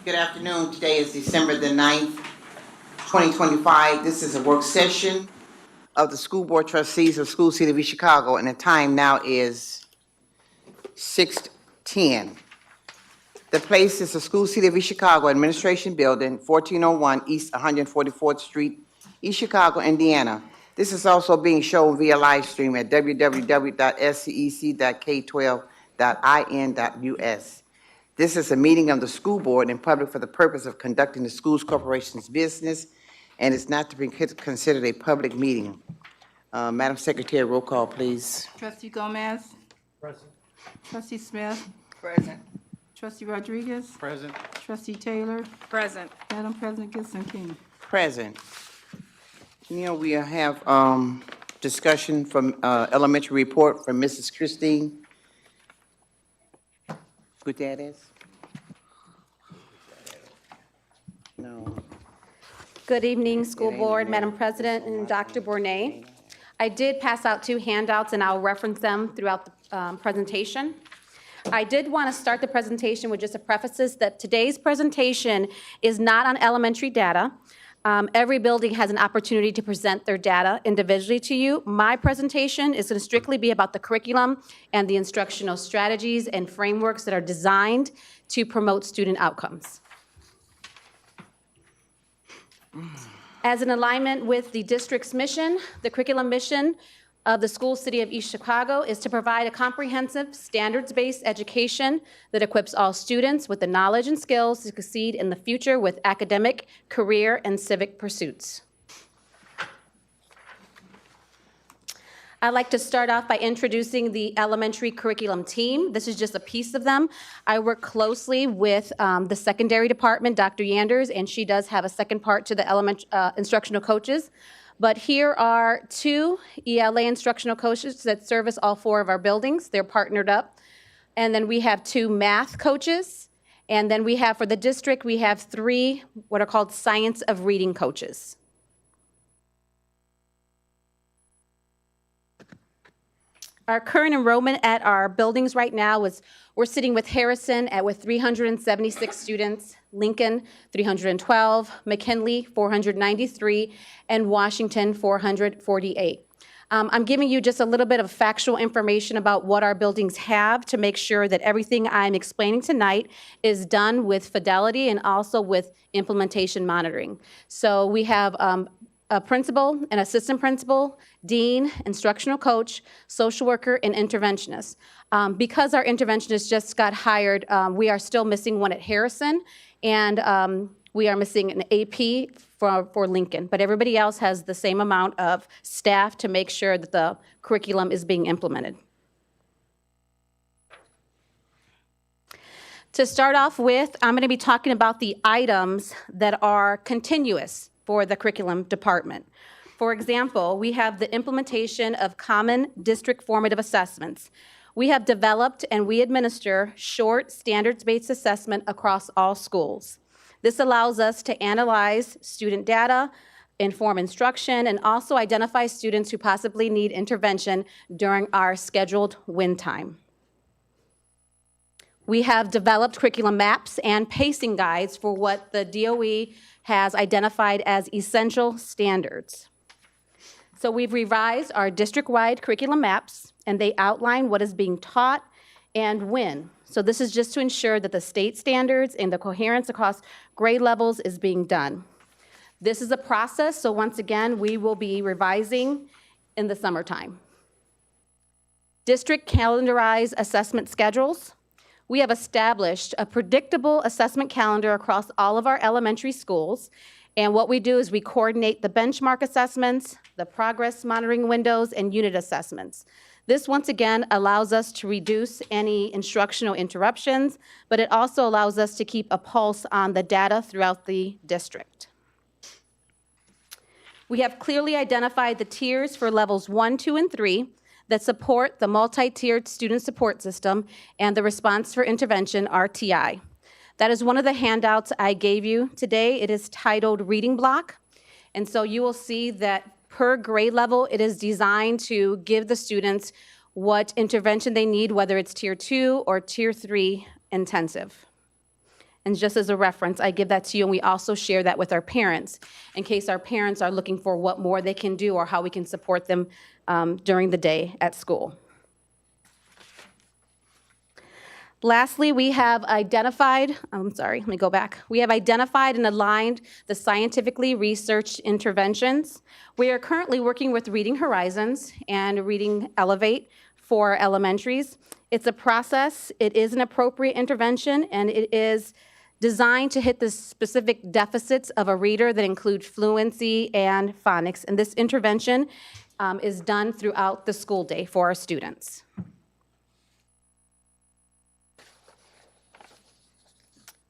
Good afternoon. Today is December the 9th, 2025. This is a work session of the School Board Trustees of School City of East Chicago, and the time now is 6:10. The place is the School City of East Chicago Administration Building, 1401 East 144th Street, East Chicago, Indiana. This is also being shown via live stream at www.scec.k12.in.us. This is a meeting of the school board in public for the purpose of conducting the schools corporation's business, and is not to be considered a public meeting. Madam Secretary, roll call, please. Trustee Gomez. Present. Trustee Smith. Present. Trustee Rodriguez. Present. Trustee Taylor. Present. Madam President Gibson King. Present. We have discussion from elementary report from Mrs. Christine Gutierrez. No. Good evening, School ain't Board, in Madam there. President, and Dr. Bournet. I did pass out 2 handouts, and I'll reference them throughout the presentation. I did want to start the presentation with just a preface that today's presentation is not on elementary data. Every building has an opportunity to present their data individually to you. My presentation is going to strictly be about the curriculum and the instructional strategies and frameworks that are designed to promote student outcomes. As in alignment with the district's mission, the curriculum mission of the School City of East Chicago is to provide a comprehensive, standards-based education that equips all students with the knowledge and skills to succeed in the future with academic, career, and civic pursuits. I'd like to start off by introducing the elementary curriculum team. This is just a piece of them. I work closely with the secondary department, Dr. Yanders, and she does have a second part to the instructional coaches. But here are 2 ELA instructional coaches that service all 4 of our buildings. They're partnered up. And then we have 2 math coaches. And then we have, for the district, we have 3 what are called science of reading coaches. Our current enrollment at our buildings right now is, we're sitting with Harrison with 376 students, Lincoln 312, McKinley 493, and Washington 448. I'm giving you just a little bit of factual information about what our buildings have to make sure that everything I'm explaining tonight is done with fidelity and also with implementation monitoring. So we have a principal, an assistant principal, dean, instructional coach, social worker, and interventionist. Because our interventionist just got hired, we are still missing one at Harrison, and we are missing an AP for Lincoln. But everybody else has the same amount of staff to make sure that the curriculum is being implemented. To start off with, I'm going to be talking about the items that are continuous for the curriculum department. For example, we have the implementation of common district formative assessments. We have developed and we administer short standards-based assessment across all schools. This allows us to analyze student data, inform instruction, and also identify students who possibly need intervention during our scheduled win time. We have developed curriculum maps and pacing guides for what the DOE has identified as essential standards. So we've revised our district-wide curriculum maps, and they outline what is being taught and when. So this is just to ensure that the state standards and the coherence across grade levels is being done. This is a process, so once again, we will be revising in the summertime. District calendarized assessment schedules. We have established a predictable assessment calendar across all of our elementary schools. And what we do is we coordinate the benchmark assessments, the progress monitoring windows, and unit assessments. This, once again, allows us to reduce any instructional interruptions, but it also allows us to keep a pulse on the data throughout the district. We have clearly identified the tiers for levels 1, 2, and 3 that support the multi-tiered student support system and the response for intervention, RTI. That is one of the handouts I gave you today. It is titled Reading Block. And so you will see that per grade level, it is designed to give the students what intervention they need, whether it's tier 2 or tier 3 intensive. And just as a reference, I give that to you, and we also share that with our parents in case our parents are looking for what more they can do or how we can support them during the day at school. Lastly, we have identified, let me go back. We have identified and aligned the scientifically researched interventions. We are currently working with Reading Horizons and Reading Elevate for elementaries. It's a process, it is an appropriate intervention, and it is designed to hit the specific deficits of a reader that include fluency and phonics. And this intervention is done throughout the school day for our students.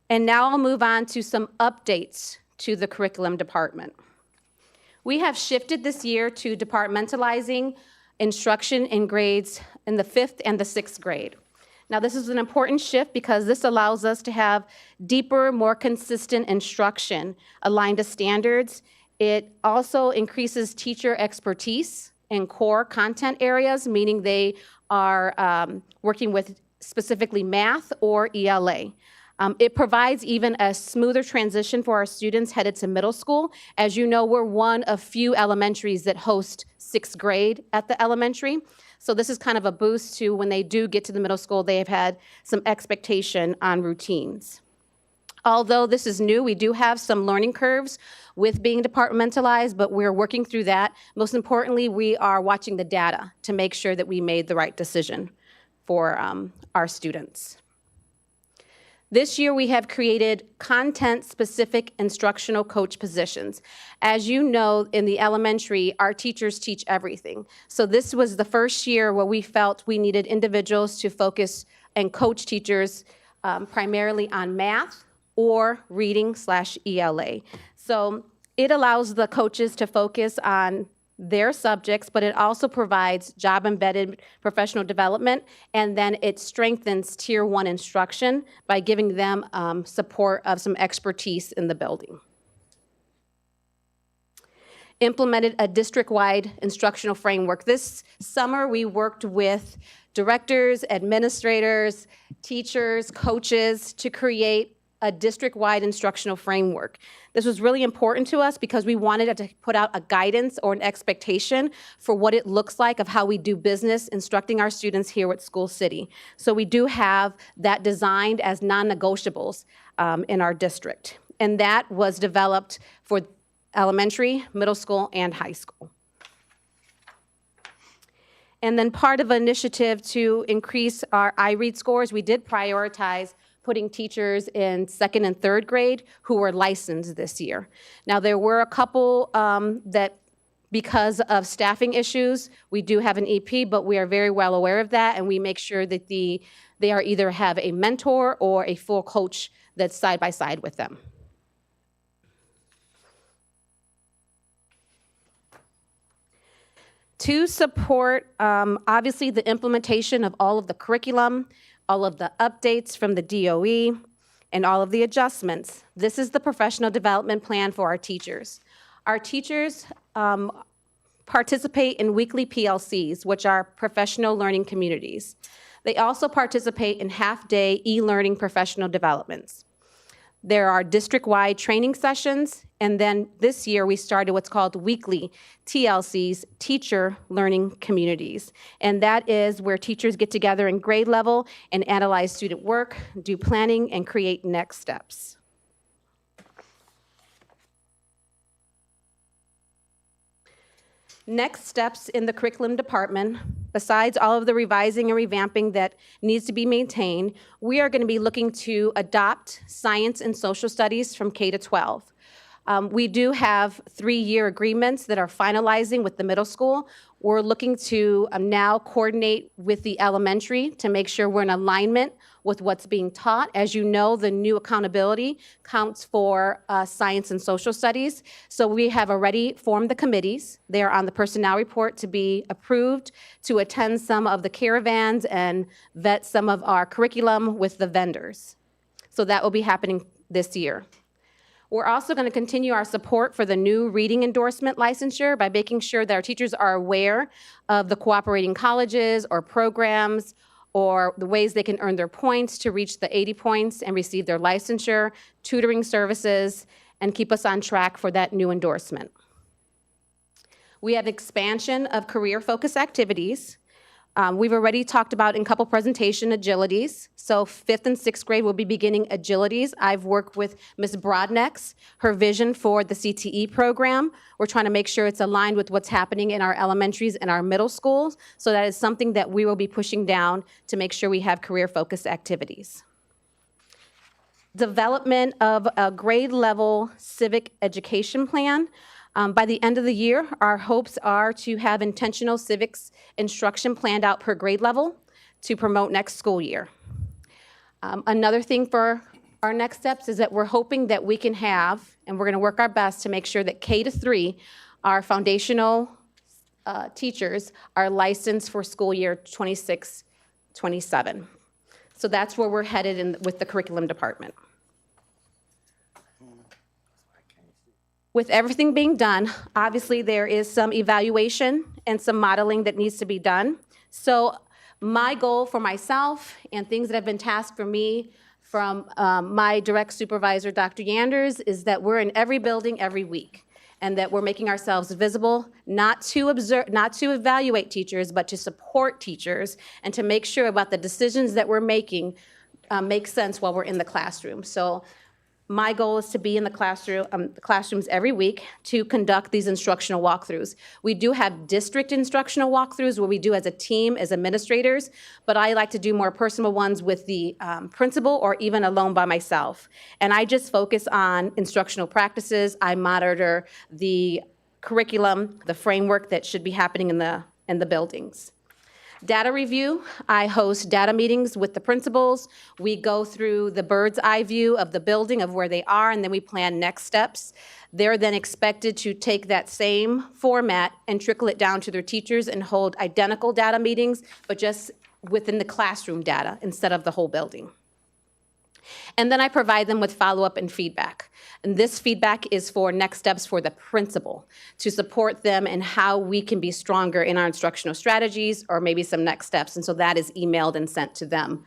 And now I'll move on to some updates to the curriculum department. We have shifted this year to departmentalizing instruction in grades in the 5th and the 6th grade. Now, this is an important shift because this allows us to have deeper, more consistent instruction aligned to standards. It also increases teacher expertise in core content areas, meaning they are working with specifically math or ELA. It provides even a smoother transition for our students headed to middle school. As you know, we're one of few elementaries that host 6th grade at the elementary. So this is kind of a boost to when they do get to the middle school, they have had some expectation on routines. Although this is new, we do have some learning curves with being departmentalized, but we're working through that. Most importantly, we are watching the data to make sure that we made the right decision for our students. This year, we have created content-specific instructional coach positions. As you know, in the elementary, our teachers teach everything. So this was the first year where we felt we needed individuals to focus and coach teachers primarily on math or reading/ELA. So it allows the coaches to focus on their subjects, but it also provides job-embedded professional development, and then it strengthens Tier 1 instruction by giving them support of some expertise in the building. Implemented a district-wide instructional framework. This summer, we worked with directors, administrators, teachers, coaches to create a district-wide instructional framework. This was really important to us because we wanted to put out a guidance or an expectation for what it looks like of how we do business instructing our students here at School City. So we do have that designed as non-negotiables in our district. And that was developed for elementary, middle school, and high school. And then part of an initiative to increase our iRead scores, we did prioritize putting teachers in 2nd and 3rd grade who were licensed this year. Now, there were a couple that, because of staffing issues, we do have an EP, but we are very well aware of that, and we make sure that they are either have a mentor or a full coach that's side by side with them. To support, obviously, the implementation of all of the curriculum, all of the updates from the DOE, and all of the adjustments. This is the professional development plan for our teachers. Our teachers participate in weekly PLCs, which are professional learning communities. They also participate in half-day e-learning professional developments. There are district-wide training sessions, and then this year we started what's called weekly TLCs, Teacher Learning Communities. And that is where teachers get together in grade level and analyze student work, do planning, and create next steps. Next steps in the curriculum department, besides all of the revising and revamping that needs to be maintained, we are going to be looking to adopt science and social studies from K to 12. We do have 3-year agreements that are finalizing with the middle school. We're looking to now coordinate with the elementary to make sure we're in alignment with what's being taught. As you know, the new accountability counts for science and social studies. So we have already formed the committees. They are on the personnel report to be approved to attend some of the caravans and vet some of our curriculum with the vendors. So that will be happening this year. We're also going to continue our support for the new reading endorsement licensure by making sure that our teachers are aware of the cooperating colleges or programs or the ways they can earn their points to reach the 80 points and receive their licensure, tutoring services, and keep us on track for that new endorsement. We have expansion of career-focused activities. We've already talked about in couple presentation agilities. So 5th and 6th grade will be beginning agilities. I've worked with Ms. Broadnex, her vision for the CTE program. We're trying to make sure it's aligned with what's happening in our elementaries and our middle schools. So that is something that we will be pushing down to make sure we have career-focused activities. Development of a grade level civic education plan. By the end of the year, our hopes are to have intentional civics instruction planned out per grade level to promote next school year. Another thing for our next steps is that we're hoping that we can have, and we're going to work our best to make sure that K-3, our foundational teachers, are licensed for school year 26-27. So that's where we're headed with the curriculum department. With everything being done, obviously there is some evaluation and some modeling that needs to be done. So my goal for myself and things that have been tasked for me from my direct supervisor, Dr. Yanders, is that we're in every building every week and that we're making ourselves visible, not to evaluate teachers, but to support teachers and to make sure about the decisions that we're making make sense while we're in the classroom. So my goal is to be in the classrooms every week to conduct these instructional walkthroughs. We do have district instructional walkthroughs where we do as a team, as administrators, but I like to do more personal ones with the principal or even alone by myself. And I just focus on instructional practices. I monitor the curriculum, the framework that should be happening in the buildings. Data review, I host data meetings with the principals. We go through the bird's eye view of the building of where they are, and then we plan next steps. They're then expected to take that same format and trickle it down to their teachers and hold identical data meetings, but just within the classroom data instead of the whole building. And then I provide them with follow-up and feedback. And this feedback is for next steps for the principal to support them in how we can be stronger in our instructional strategies or maybe some next steps. And so that is emailed and sent to them.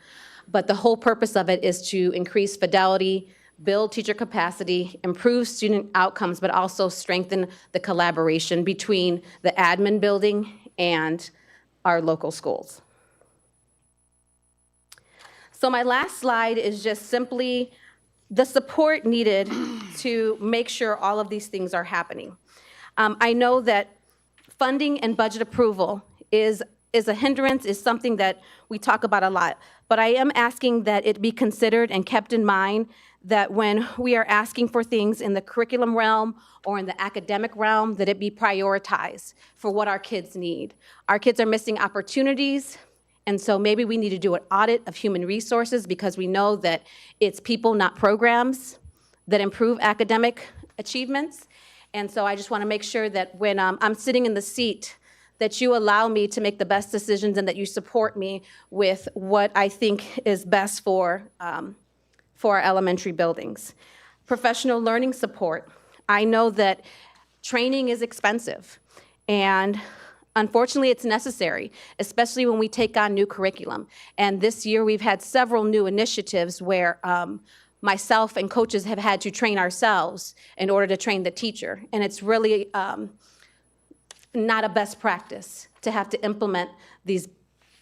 But the whole purpose of it is to increase fidelity, build teacher capacity, improve student outcomes, but also strengthen the collaboration between the admin building and our local schools. So my last slide is just simply the support needed to make sure all of these things are happening. I know that funding and budget approval is a hindrance, is something that we talk about a lot, but I am asking that it be considered and kept in mind that when we are asking for things in the curriculum realm or in the academic realm, that it be prioritized for what our kids need. Our kids are missing opportunities. And so maybe we need to do an audit of human resources because we know that it's people, not programs, that improve academic achievements. And so I just want to make sure that when I'm sitting in the seat, that you allow me to make the best decisions and that you support me with what I think is best for our elementary buildings. Professional learning support. I know that training is expensive, and unfortunately, it's necessary, especially when we take on new curriculum. And this year, we've had several new initiatives where myself and coaches have had to train ourselves in order to train the teacher. And it's really not a best practice to have to implement these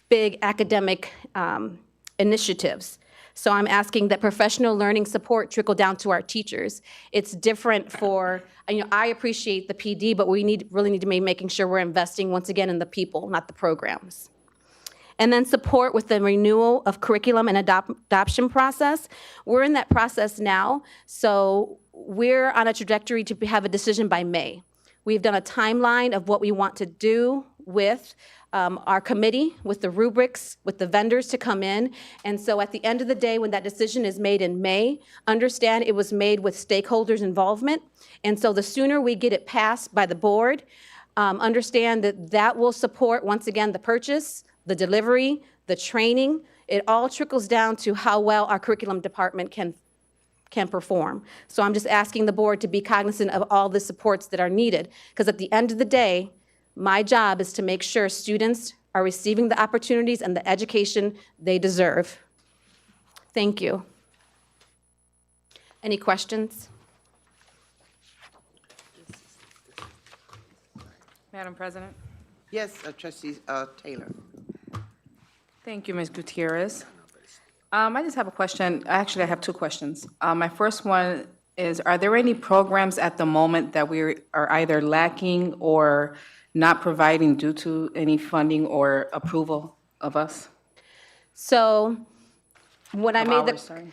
big academic initiatives. So I'm asking that professional learning support trickle down to our teachers. It's different for, I appreciate the PD, but we really need to be making sure we're investing once again in the people, not the programs. And then support with the renewal of curriculum and adoption process. We're in that process now, so we're on a trajectory to have a decision by May. We've done a timeline of what we want to do with our committee, with the rubrics, with the vendors to come in. And so at the end of the day, when that decision is made in May, understand it was made with stakeholders' involvement. And so the sooner we get it passed by the board, understand that that will support, once again, the purchase, the delivery, the training. It all trickles down to how well our curriculum department can perform. So I'm just asking the board to be cognizant of all the supports that are needed, because at the end of the day, my job is to make sure students are receiving the opportunities and the education they deserve. Thank you. Any questions? Madam President. Yes, trustee Taylor. Thank you, Ms. Gutierrez. I just have a question. Actually, I have two questions. My first one is, are there any programs at the moment that we are either lacking or not providing due to any funding or approval of us? So when I Of made the. ours, sorry.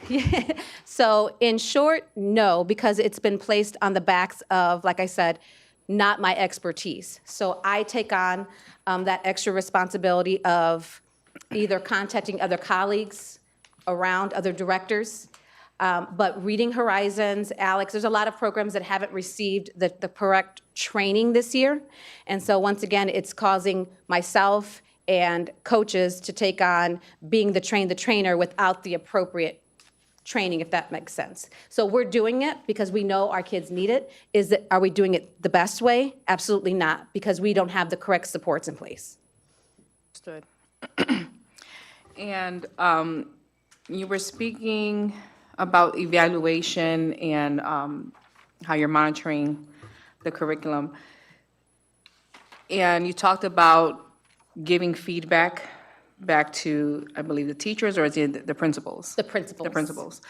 Yeah. So in short, no, because it's been placed on the backs of, like I said, not my expertise. So I take on that extra responsibility of either contacting other colleagues around, other directors. But Reading Horizons, Alex, there's a lot of programs that haven't received the correct training this year. And so once again, it's causing myself and coaches to take on being the trainer without the appropriate training, if that makes sense. So we're doing it because we know our kids need it. Are we doing it the best way? Absolutely not, because we don't have the correct supports in place. Understood. And you were speaking about evaluation and how you're monitoring the curriculum. And you talked about giving feedback back to, I believe, the teachers, or is it the principals? The principals. The principals.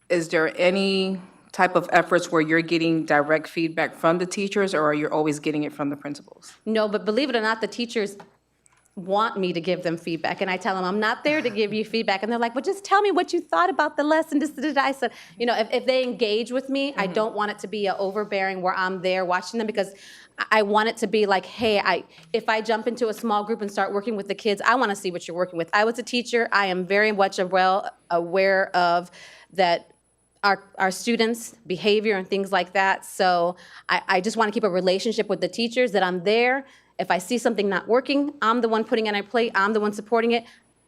Is there any type of efforts where you're getting direct feedback from the teachers, or are you always getting it from the principals? No, but believe it or not, the teachers want me to give them feedback, and I tell them, I'm not there to give you feedback, and they're like, well, just tell me what you thought about the lesson. I said, you know, if they engage with me, I don't want it to be a overbearing where I'm there watching them, because I want it to be like, hey, if I jump into a small group and start working with the kids, I want to see what you're working with. I was a teacher. I am very much well aware of that. Our students' behavior and things like that. So I just want to keep a relationship with the teachers, that I'm there. If I see something not working, I'm the one putting it on a plate, I'm the one supporting it.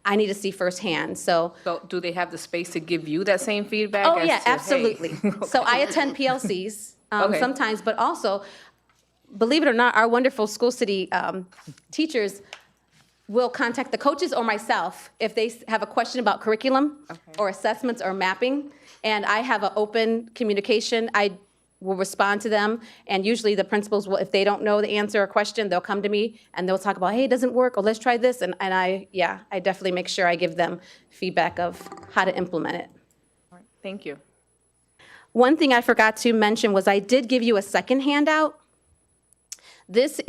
I need to see firsthand, so. So do they have the space to give you that same feedback? Oh, as yeah, to, hey? absolutely. So I attend PLCs Okay. sometimes, but also, believe it or not, our wonderful School City teachers will contact the coaches or myself if they have a question about curriculum or assessments or mapping, and I have an open communication. I will respond to them, and usually the principals will, if they don't know the answer or question, they'll come to me and they'll talk about, hey, it doesn't work, or let's try this, and I definitely make sure I give them feedback of how to implement it. Thank you. One thing I forgot to mention was I did give you a second handout. This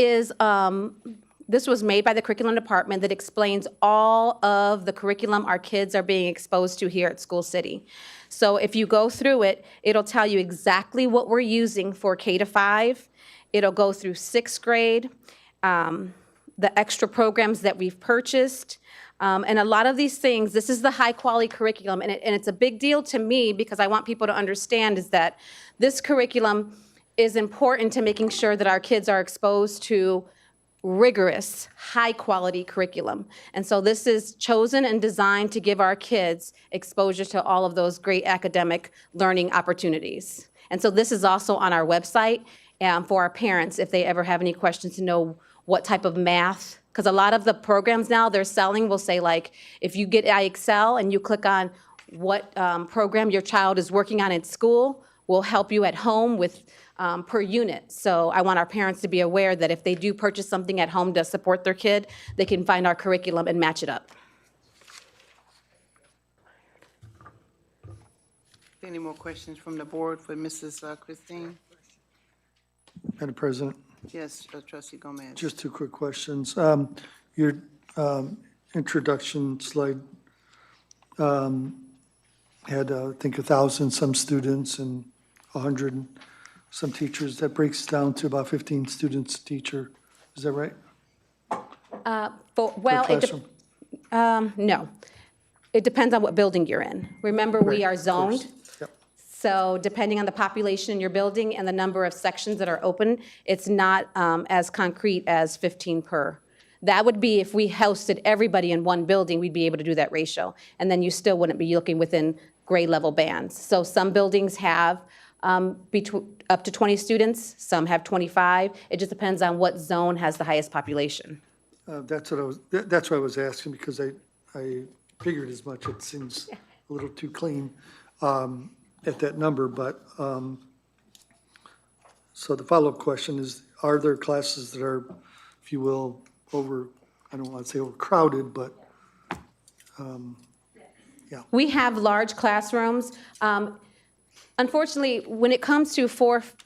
was made by the curriculum department that explains all of the curriculum our kids are being exposed to here at School City. So if you go through it, it'll tell you exactly what we're using for K-5. It'll go through 6th grade, the extra programs that we've purchased. And a lot of these things, this is the high-quality curriculum, and it's a big deal to me because I want people to understand is that this curriculum is important to making sure that our kids are exposed to rigorous, high-quality curriculum. And so this is chosen and designed to give our kids exposure to all of those great academic learning opportunities. And so this is also on our website for our parents if they ever have any questions to know what type of math, because a lot of the programs now they're selling will say, like, if you get iExcel and you click on what program your child is working on at school, we'll help you at home with per unit. So I want our parents to be aware that if they do purchase something at home to support their kid, they can find our curriculum and match it up. Any more questions from the board for Mrs. Christine? Madam President, Yes, trustee Gomez. just two quick questions. Your introduction slide had, I think, 1,000 some students and 100 some teachers. That breaks down to about 15 students a teacher. Is that right? Per classroom? No. It depends on what building you're in. Remember, we are zoned. Yep. So depending on the population in your building and the number of sections that are open, it's not as concrete as 15 per. That would be if we hosted everybody in one building, we'd be able to do that ratio. And then you still wouldn't be looking within grade level bands. So some buildings have up to 20 students, some have 25. It just depends on what zone has the highest population. That's what I was asking, because I figured as much. It seems a little too clean at that number, but, so the follow-up question is, are there classes that are, if you will, I don't want to say overcrowded, but, We have large classrooms. Unfortunately, when it comes to fourth,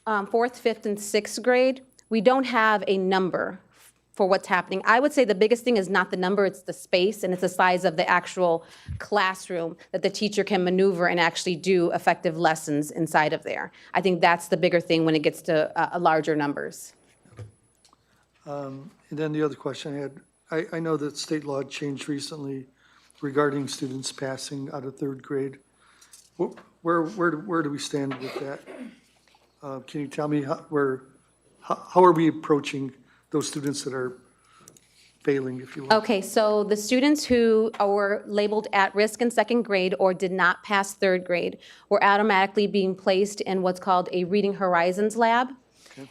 fifth, and sixth grade, we don't have a number for what's happening. I would say the biggest thing is not the number, it's the space, and it's the size of the actual classroom that the teacher can maneuver and actually do effective lessons inside of there. I think that's the bigger thing when it gets to larger numbers. and then the other question I had, I know that state law changed recently regarding students passing out of third grade. Where do we stand with that? Can you tell me how are we approaching those students that are failing, if you will? Okay, so the students who were labeled at risk in second grade or did not pass third grade were automatically being placed in what's called a Reading Horizons Lab.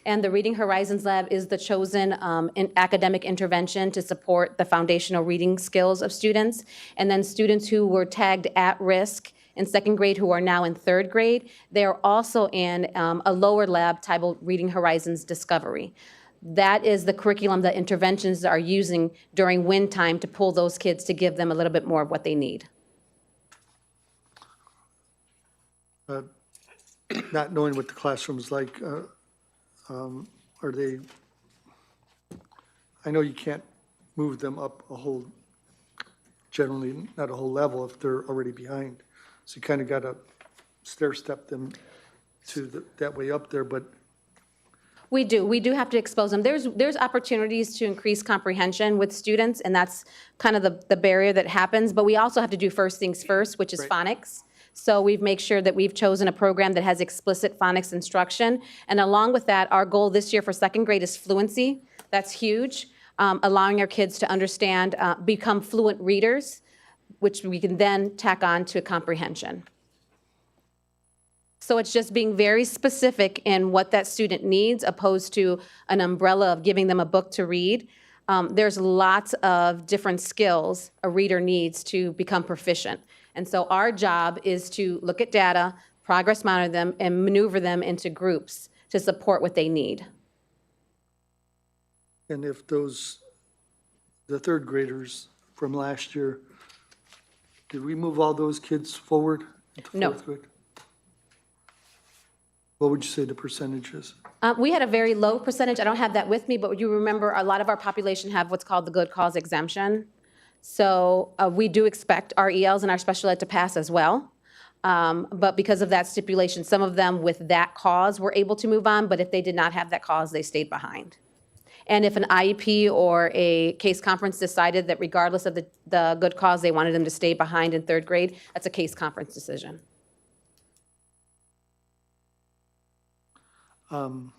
And the Reading Horizons Lab is the chosen academic intervention to support the foundational reading skills of students. And then students who were tagged at risk in second grade who are now in third grade, they are also in a lower lab titled Reading Horizons Discovery. That is the curriculum that interventions are using during WIN time to pull those kids to give them a little bit more of what they need. Not knowing what the classroom's like, are they, I know you can't move them up generally not a whole level if they're already behind. So you kind of got to stair step them to that way up there, but We do have to expose them. There's opportunities to increase comprehension with students, and that's kind of the barrier that happens, but we also have to do first things first, which is Right. phonics. So we've made sure that we've chosen a program that has explicit phonics instruction, and along with that, our goal this year for second grade is fluency. That's huge, allowing our kids to understand, become fluent readers, which we can then tack on to comprehension. So it's just being very specific in what that student needs, opposed to an umbrella of giving them a book to read. There's lots of different skills a reader needs to become proficient. And so our job is to look at data, progress monitor them, and maneuver them into groups to support what they need. and if the third graders from last year, did we move all those kids forward into No. fourth grade? What would you say the percentage is? We had a very low percentage. I don't have that with me, but you remember a lot of our population have what's called the good cause exemption. So we do expect our ELs and our special ed to pass as well. But because of that stipulation, some of them with that cause were able to move on, but if they did not have that cause, they stayed behind. And if an IEP or a case conference decided that regardless of the good cause, they wanted them to stay behind in third grade, that's a case conference decision. And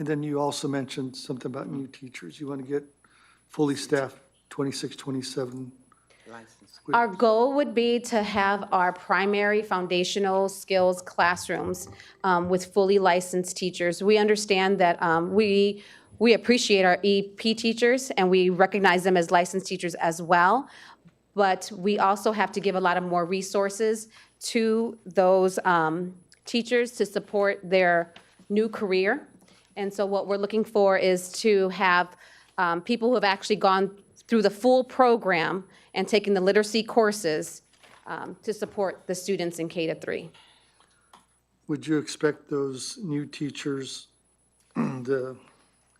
then you also mentioned something about new teachers. You want to get fully staffed 26, 27. License. Our goal would be to have our primary foundational skills classrooms with fully licensed teachers. We understand that we appreciate our EP teachers, and we recognize them as licensed teachers as well, but we also have to give a lot of more resources to those teachers to support their new career. And so what we're looking for is to have people who have actually gone through the full program and taken the literacy courses to support the students in K-3. Would you expect those new teachers, the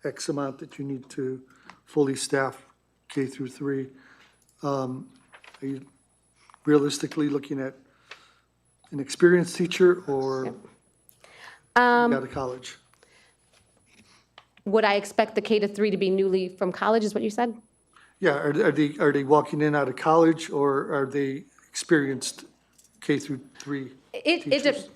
X amount that you need to fully staff K through 3, are you realistically looking at an experienced teacher or out of college? Would I expect the K-3 to be newly from college, is what you said? Yeah, are they walking in out of college, or are they experienced K through 3 teachers?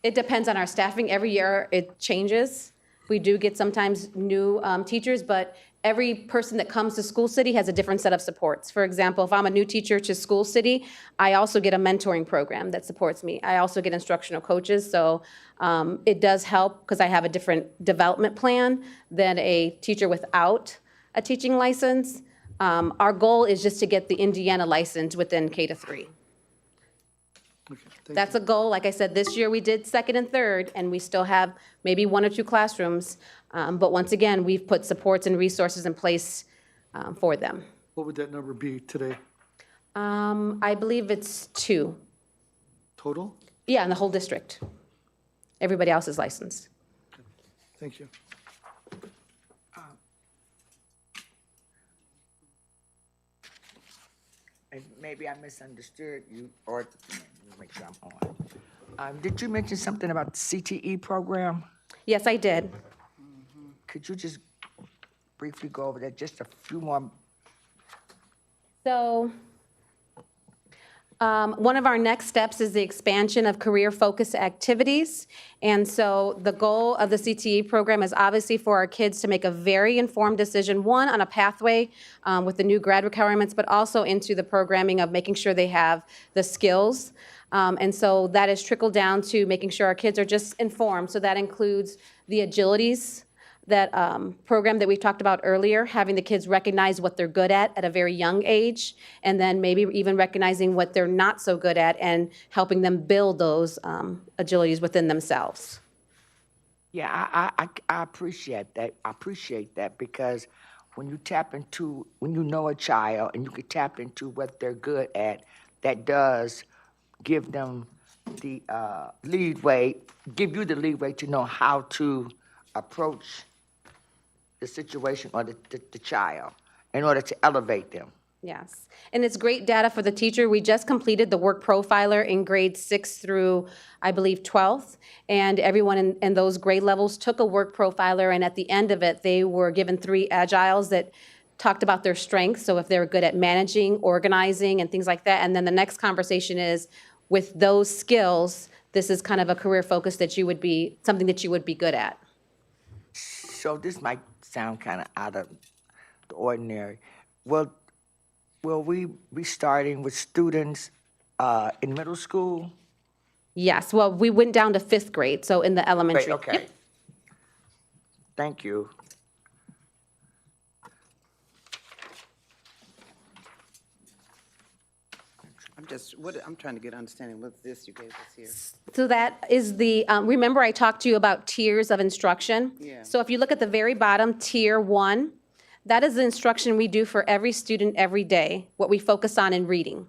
It depends on our staffing. Every year, it changes. We do get sometimes new teachers, but every person that comes to School City has a different set of supports. For example, if I'm a new teacher to School City, I also get a mentoring program that supports me. I also get instructional coaches, so it does help because I have a different development plan than a teacher without a teaching license. Our goal is just to get the Indiana license within K to 3. Okay, thank That's a goal. Like I said, this year we did second and third, and we still have maybe 1 or 2 classrooms. But once again, we've put supports and resources in place for them. What would that number be today? I believe it's 2. Total? Yeah, in the whole district. Everybody else is licensed. Thank you. And maybe I misunderstood you, or, let me make sure I'm on. Did you mention something about the CTE program? Yes, I did. Could you just briefly go over that, just a few more? So one of our next steps is the expansion of career-focused activities. And so the goal of the CTE program is obviously for our kids to make a very informed decision, one, on a pathway with the new grad requirements, but also into the programming of making sure they have the skills. And so that is trickled down to making sure our kids are just informed. So that includes the agilities, that program that we talked about earlier, having the kids recognize what they're good at a very young age, and then maybe even recognizing what they're not so good at and helping them build those agilities within themselves. Yeah, I appreciate that. I appreciate that because when you tap into, when you know a child and you can tap into what they're good at, that does give them the leeway, give you the leeway to know how to approach the situation or the child in order to elevate them. Yes, and it's great data for the teacher. We just completed the work profiler in grades 6 through, I believe, 12th, and everyone in those grade levels took a work profiler, and at the end of it, they were given 3 agiles that talked about their strengths, so if they're good at managing, organizing, and things like that, and then the next conversation is, with those skills, this is kind of a career focus that you would be, something that you would be good at. So this might sound kind of out of the ordinary. Will we be starting with students in middle school? Yes, well, we went down to 5th grade, so in the elementary. Great, okay. Yep. Thank you. I'm trying to get understanding, what's this you gave us here? So that is the, remember I talked to you about tiers of instruction? Yeah. So if you look at the very bottom, tier 1, that is the instruction we do for every student every day, what we focus on in reading.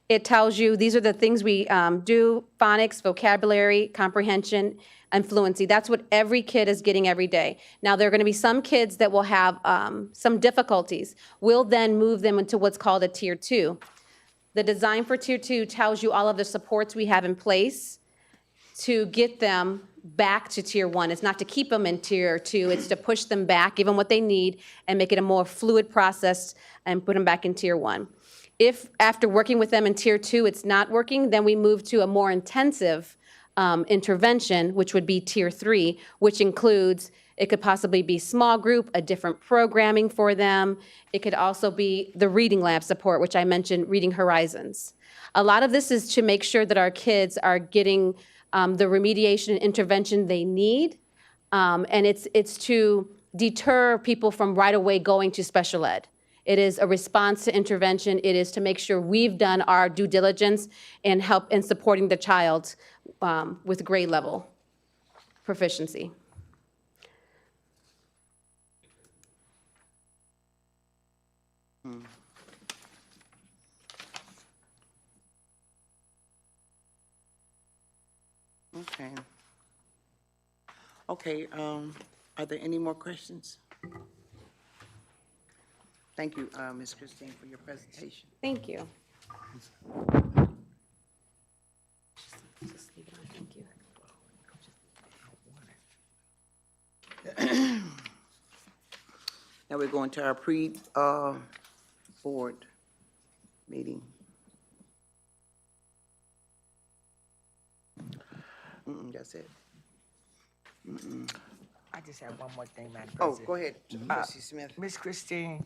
It tells you, these are the things we do: phonics, vocabulary, comprehension, and fluency. That's what every kid is getting every day. Now, there are going to be some kids that will have some difficulties. We'll then move them into what's called a tier 2. The design for tier 2 tells you all of the supports we have in place to get them back to tier 1. It's not to keep them in tier 2, it's to push them back, give them what they need, and make it a more fluid process and put them back in tier 1. If after working with them in tier 2 it's not working, then we move to a more intensive intervention, which would be tier 3, which includes, it could possibly be small group, a different programming for them. It could also be the reading lab support, which I mentioned, Reading Horizons. A lot of this is to make sure that our kids are getting the remediation and intervention they need. And it's to deter people from right away going to special ed. It is a response to intervention. It is to make sure we've done our due diligence and help in supporting the child with grade level proficiency. Okay. Okay, are there any more questions? Thank you, Ms. Christine, for your presentation. Thank you. Just leave it on, thank you. Now we're going to our board meeting. That's it. I just have one more thing, Madam Oh, President. go ahead, trustee Smith. Miss Christine,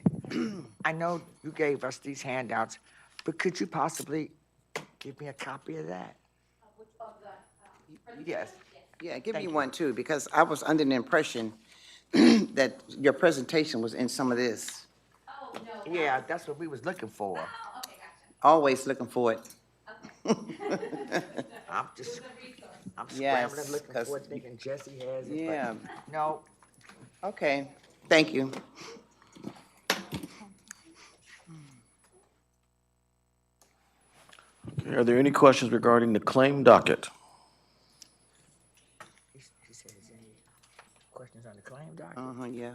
I know you gave us these handouts, but could you possibly give me a copy of that? Yes. Yeah, give me Thank you. one too, because I was under the impression that your presentation was in some of this. Yeah, that's what we was looking for. Always looking for it. I'm just, I'm Yes, scrambling, looking 'cause- for it, thinking Jesse has it, Yeah, but no. okay, thank you. Okay, are there any questions regarding the claim docket? He said, is there any questions on the claim docket? Uh-huh, yeah.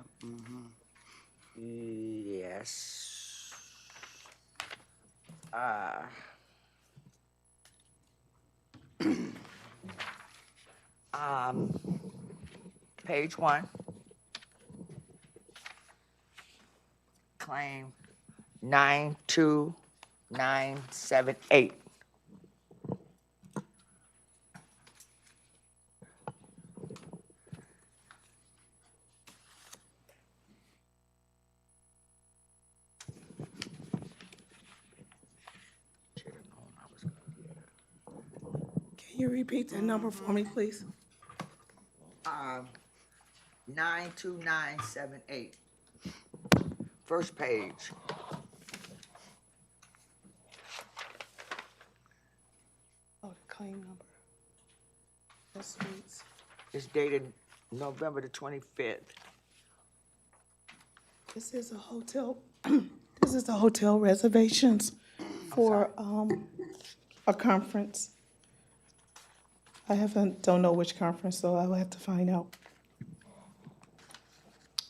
Yes. Page 1. Claim 92978. Can you repeat that number for me, please? 92978. First page. Oh, the claim number. This week's. It's dated November the 25th. This is a hotel, this is the hotel reservations for, a conference. Don't know which conference, so I will have to find out.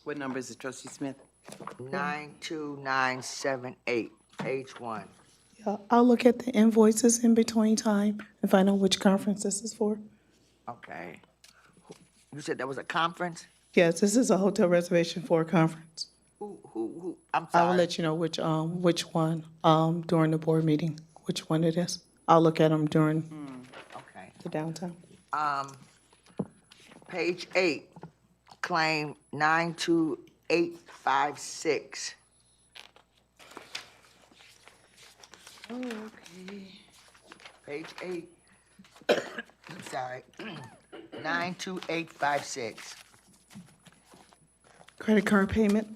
What number is it, trustee Smith? 92978, page 1. Yeah, I'll look at the invoices in between time and find out which conference this is for. Okay. You said there was a conference? Yes, this is a hotel reservation for a conference. Who, I'm I will sorry. let you know which one, during the board meeting, which one it is. I'll look at them during Okay. the downtime. Page 8, claim 92856. Okay. Page 8. I'm sorry. 92856. Credit card payment,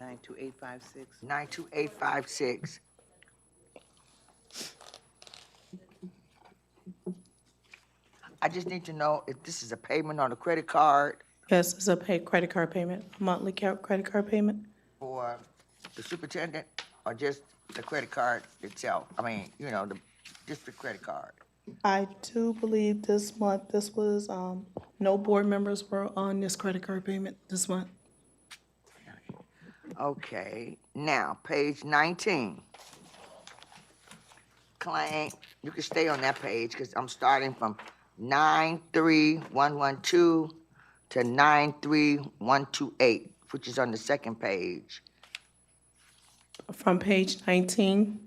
92856. 92856. I just need to know if this is a payment on a credit card yes, it's a credit card payment, monthly credit card payment. for the superintendent or just the credit card itself? I mean, the district credit card. I do believe this month, this was, no board members were on this credit card payment this month. Okay, now, page 19. Claim, you can stay on that page because I'm starting from 93112 to 93128, which is on the second page. From page 19,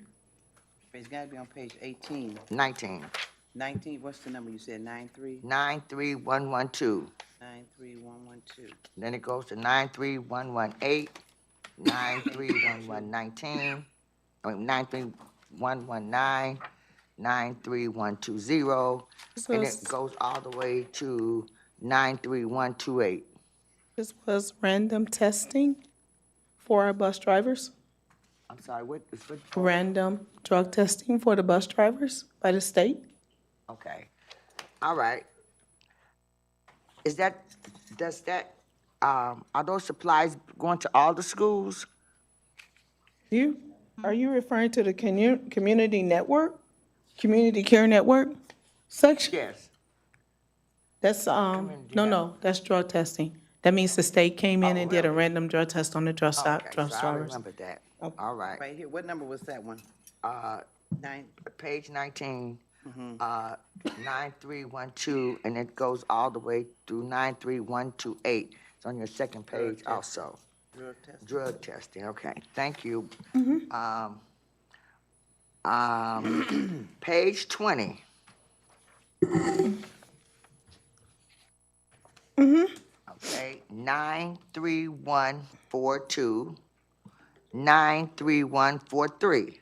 It's gotta be on page 18. 19, 19, what's the number you said, 93? 93112. 93112. Then it goes to 93118, 93119, 93119, 93120, and it goes all the way to 93128. this was random testing for our bus drivers. I'm sorry, what? Random drug testing for the bus drivers by the state. Okay, all right. Are those supplies going to all the schools? Are you referring to the community network, community care network section? Yes. That's, no, that's drug testing. That means the state came in and did a random drug test on the drug Okay, so I drivers. remember that. All right. Right here, what number was that one? Nine, Page 19, 9312, and it goes all the way through 93128. It's on your second page also. drug test. Drug testing, okay, thank you. Page 20. Okay, 93142, 93143.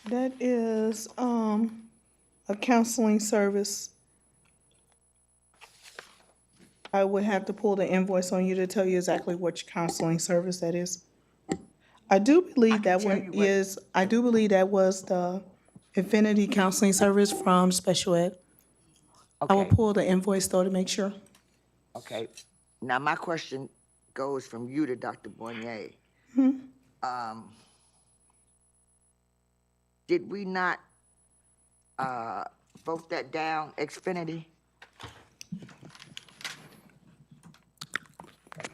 That is, a counseling service. I would have to pull the invoice on you to tell you exactly which counseling service that is. I do believe that tell one you what- is, I do believe that was the Infinity Counseling Service from Special Ed. I will Okay, pull the invoice though to make sure. okay. Now, my question goes from you to Dr. Bournier. Did we not vote that down, Xfinity?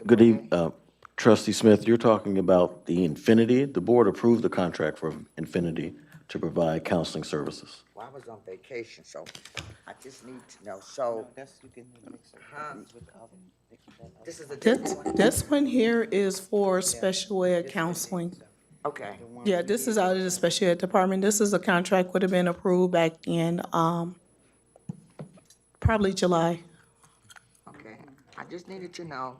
Good evening, trustee Smith, you're talking about the Infinity. The board approved the contract for Infinity to provide counseling services. Well, I was on vacation, so I just need to know. So, That's, you can mix it with the other. this is a This, different one? this one here is for special ed counseling. Okay, Yeah, this is out of the special ed department. This is a contract would have been approved back in, probably July. okay. I just needed to know.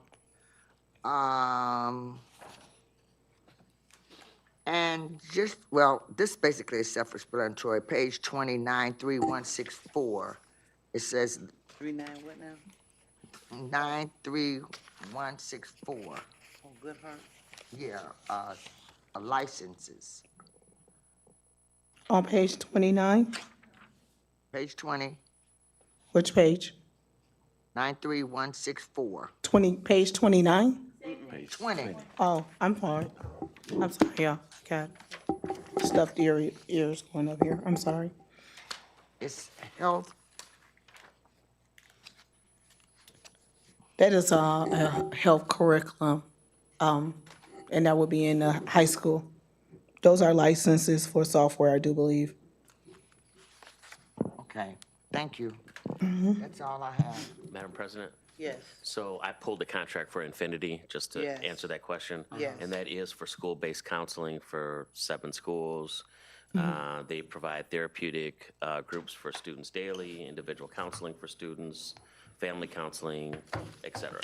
And just, well, this basically is self-explanatory. Page 29, 3164. It says 39 what now? 93164. Oh, Good Heart? Yeah, licenses. On page 29, Page 20, which page? 93164. Page 29? 20. Oh, I'm sorry. I'm sorry, yeah, I got stuffed ears going up here. I'm sorry. It's health. That is a health curriculum, and that would be in the high school. Those are licenses for software, I do believe. Okay, thank you. That's all I have. Madam President, Yes. so I pulled the contract for Infinity, just to Yes. answer that question. Yes. And that is for school-based counseling for 7 schools. They provide therapeutic groups for students daily, individual counseling for students, family counseling, et cetera.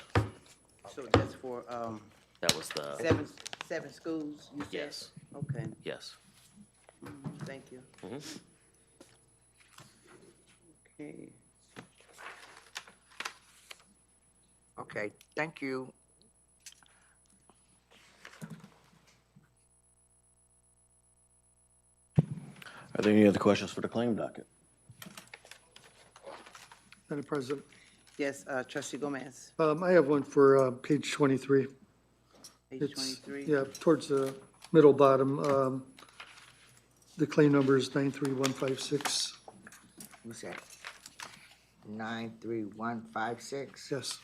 So that's for, That was the, seven schools, you said? yes, Okay, yes. thank you. Okay. Okay, thank you. Are there any other questions for the claim docket? Madam President, Yes, trustee Gomez, I have one for page 23. page It's, 23. yeah, towards the middle bottom. The claim number is 93156. Who's that? 93156? Yes,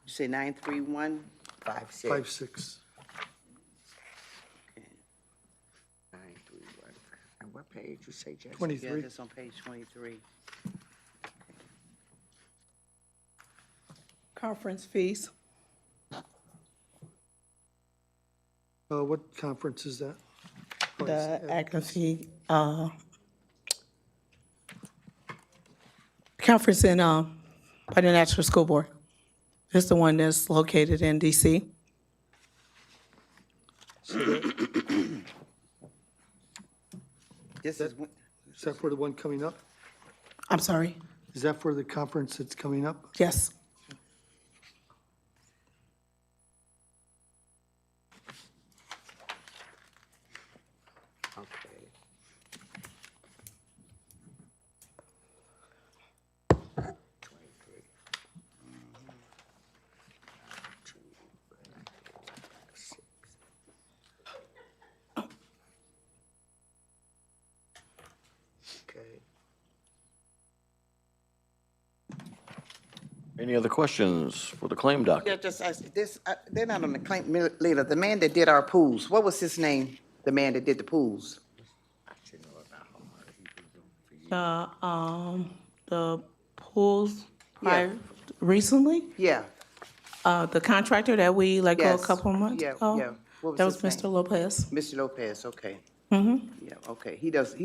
You say 931? 56. 56. 931. And what page you say, Jessica? Yeah, 23. that's on page 23. Conference fees. What conference is that? Oh, The it's- acting fee, conference in, by the National School Board. It's the one that's located in DC. This is, Is that for the one coming up? I'm sorry, Is that for the conference that's coming up? yes. Okay. Okay. Any other questions for the claim yeah, docket? just, this, they're not on the claim leader. The man that did our pools, what was his name? The man that did the pools? The pools prior, recently? Yeah, The contractor that we let go a Yes. couple of months Yeah, ago? yeah. What was That was his Mr. name? Lopez. Mr. Lopez, okay. Yeah, okay. He does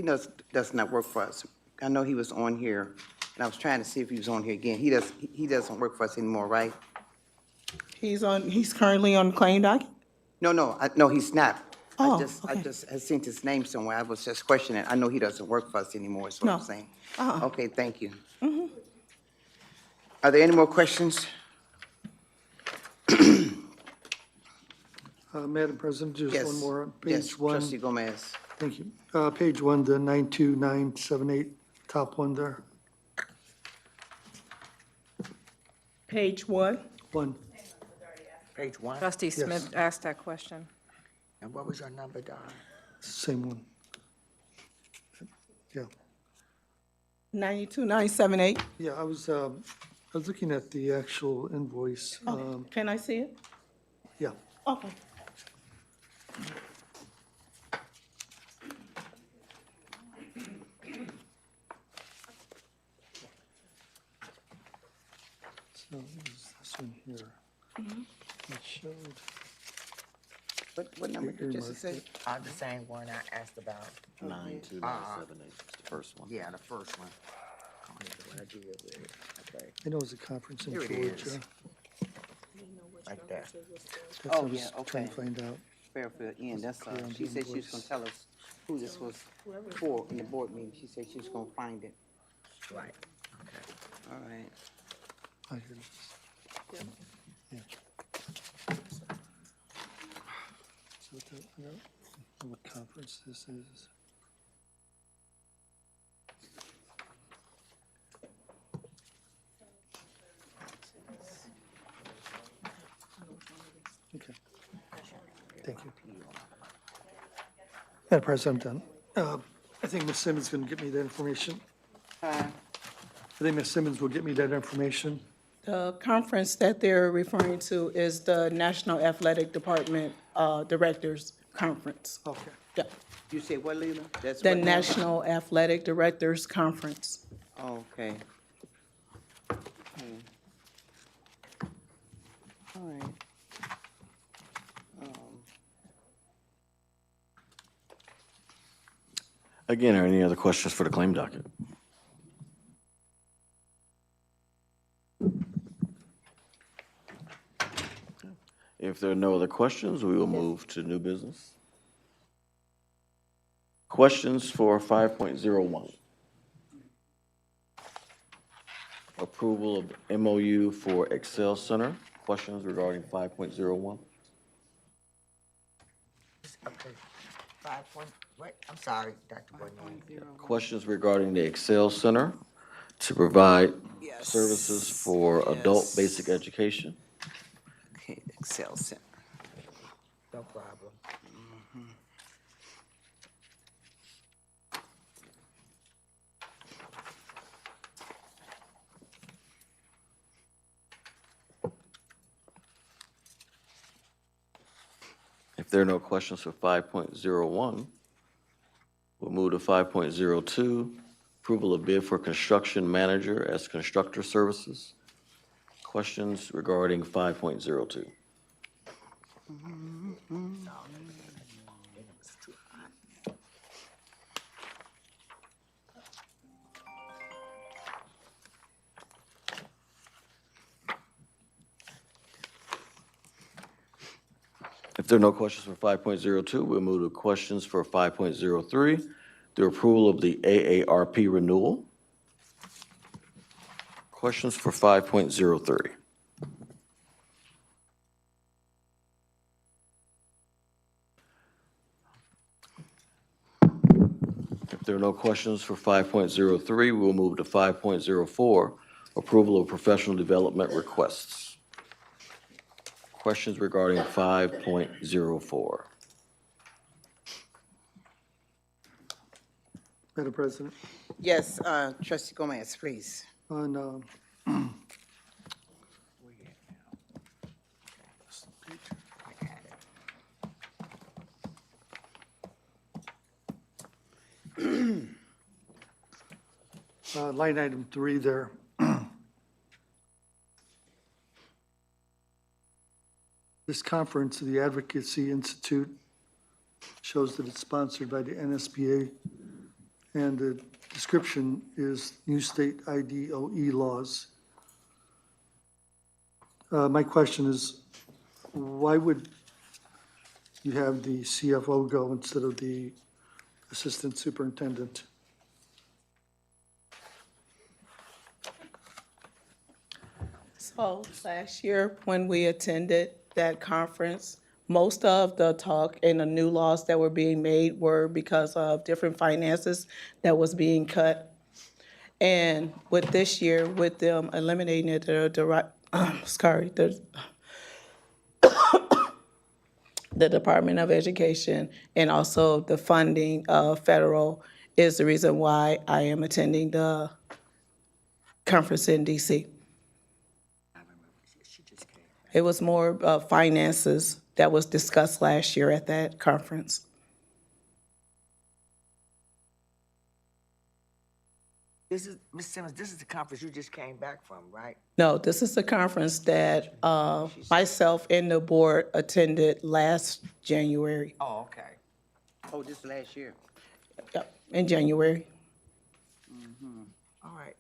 not work for us. I know he was on here, and I was trying to see if he was on here again. He doesn't work for us anymore, right? He's currently on the claim docket? No, he's not. I Oh, just okay. had seen his name somewhere. I was just questioning. I know he doesn't work for us anymore, is what I'm No. saying. Uh-uh. Okay, thank you. Are there any more questions? Madam President, just Yes. one more. on Yes, Page one. trustee Gomez. Thank you. Page one, the 92978, top one there. Page one. One. Page one, Trustee Smith asked that question. and what was your number, Don? Same one. Yeah. 92978. Yeah, I was looking at the actual invoice. Can I see it? Yeah. Okay. So it was this one here. It showed, What number did you just say? The same one I asked about. 92978 is the first one. Yeah, the first one. I don't know what I did with it. Okay, I know it was a conference in Here it Georgia. is. Like that. That's what I Oh, was yeah, trying to okay. find out. Fairfield Inn, that's, clear on she the said she was gonna invoice. tell us who this was for in the board meeting. She said she was gonna find it. Right. All right. I hear this. Yeah. So I don't know what conference this is. Okay. Thank you. Madam President, I'm done. I think Ms. Simmons is going to get me that information. I think Ms. Simmons will get me that information. The conference that they're referring to is the National Athletic Department Directors Conference. Okay. Yeah. You say what, Leila? That's The what now? National Athletic Directors Conference. Oh, okay. All right. Again, are any other questions for the claim docket? If there are no other questions, we will move to new business. Questions for 5.01. Approval of MOU for Excel Center. Questions regarding 5.01? Okay. 5 point, wait, I'm sorry, Dr. Boynton. Questions regarding the Excel Center to provide services for adult basic education. Okay, Excel Center. No problem. If there are no questions for 5.01, we'll move to 5.02, approval of bid for construction manager as constructor services. Questions regarding 5.02? If there are no questions for 5.02, we'll move to questions for 5.03, the approval of the AARP renewal. Questions for 5.03? If there are no questions for 5.03, we'll move to 5.04, approval of professional development requests. Questions regarding 5.04? Madam President, Yes, trustee Gomez, please. on, line item 3 there. This conference, the Advocacy Institute, shows that it's sponsored by the NSBA, and the description is new state IDOE laws. My question is, why would you have the CFO go instead of the assistant superintendent? So last year, when we attended that conference, most of the talk and the new laws that were being made were because of different finances that was being cut. And with this year, with them eliminating it, the Department of Education and also the funding of federal is the reason why I am attending the conference in DC. It was more finances that was discussed last year at that conference. This is, Ms. Simmons, this is the conference you just came back from, right? No, this is the conference that myself and the board attended last January. Oh, okay. Oh, this last year. Yep, in January. All right.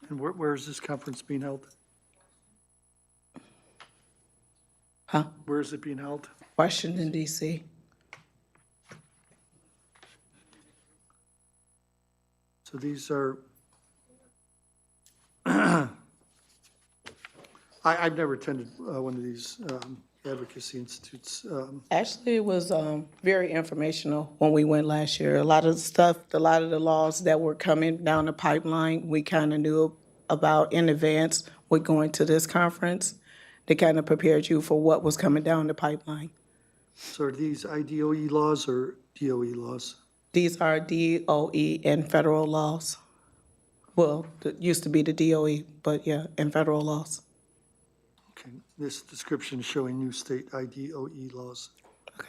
And where is this conference being held? Huh? Where is it being held? Washington, DC. So these are, I've never attended one of these advocacy institutes. Actually, it was very informational when we went last year. A lot of the stuff, a lot of the laws that were coming down the pipeline, we kind of knew about in advance with going to this conference. They kind of prepared you for what was coming down the pipeline. So are these IDOE laws or DOE laws? These are DOE and federal laws. Well, it used to be the DOE, but yeah, and federal laws. Okay, this description is showing new state IDOE laws. Okay.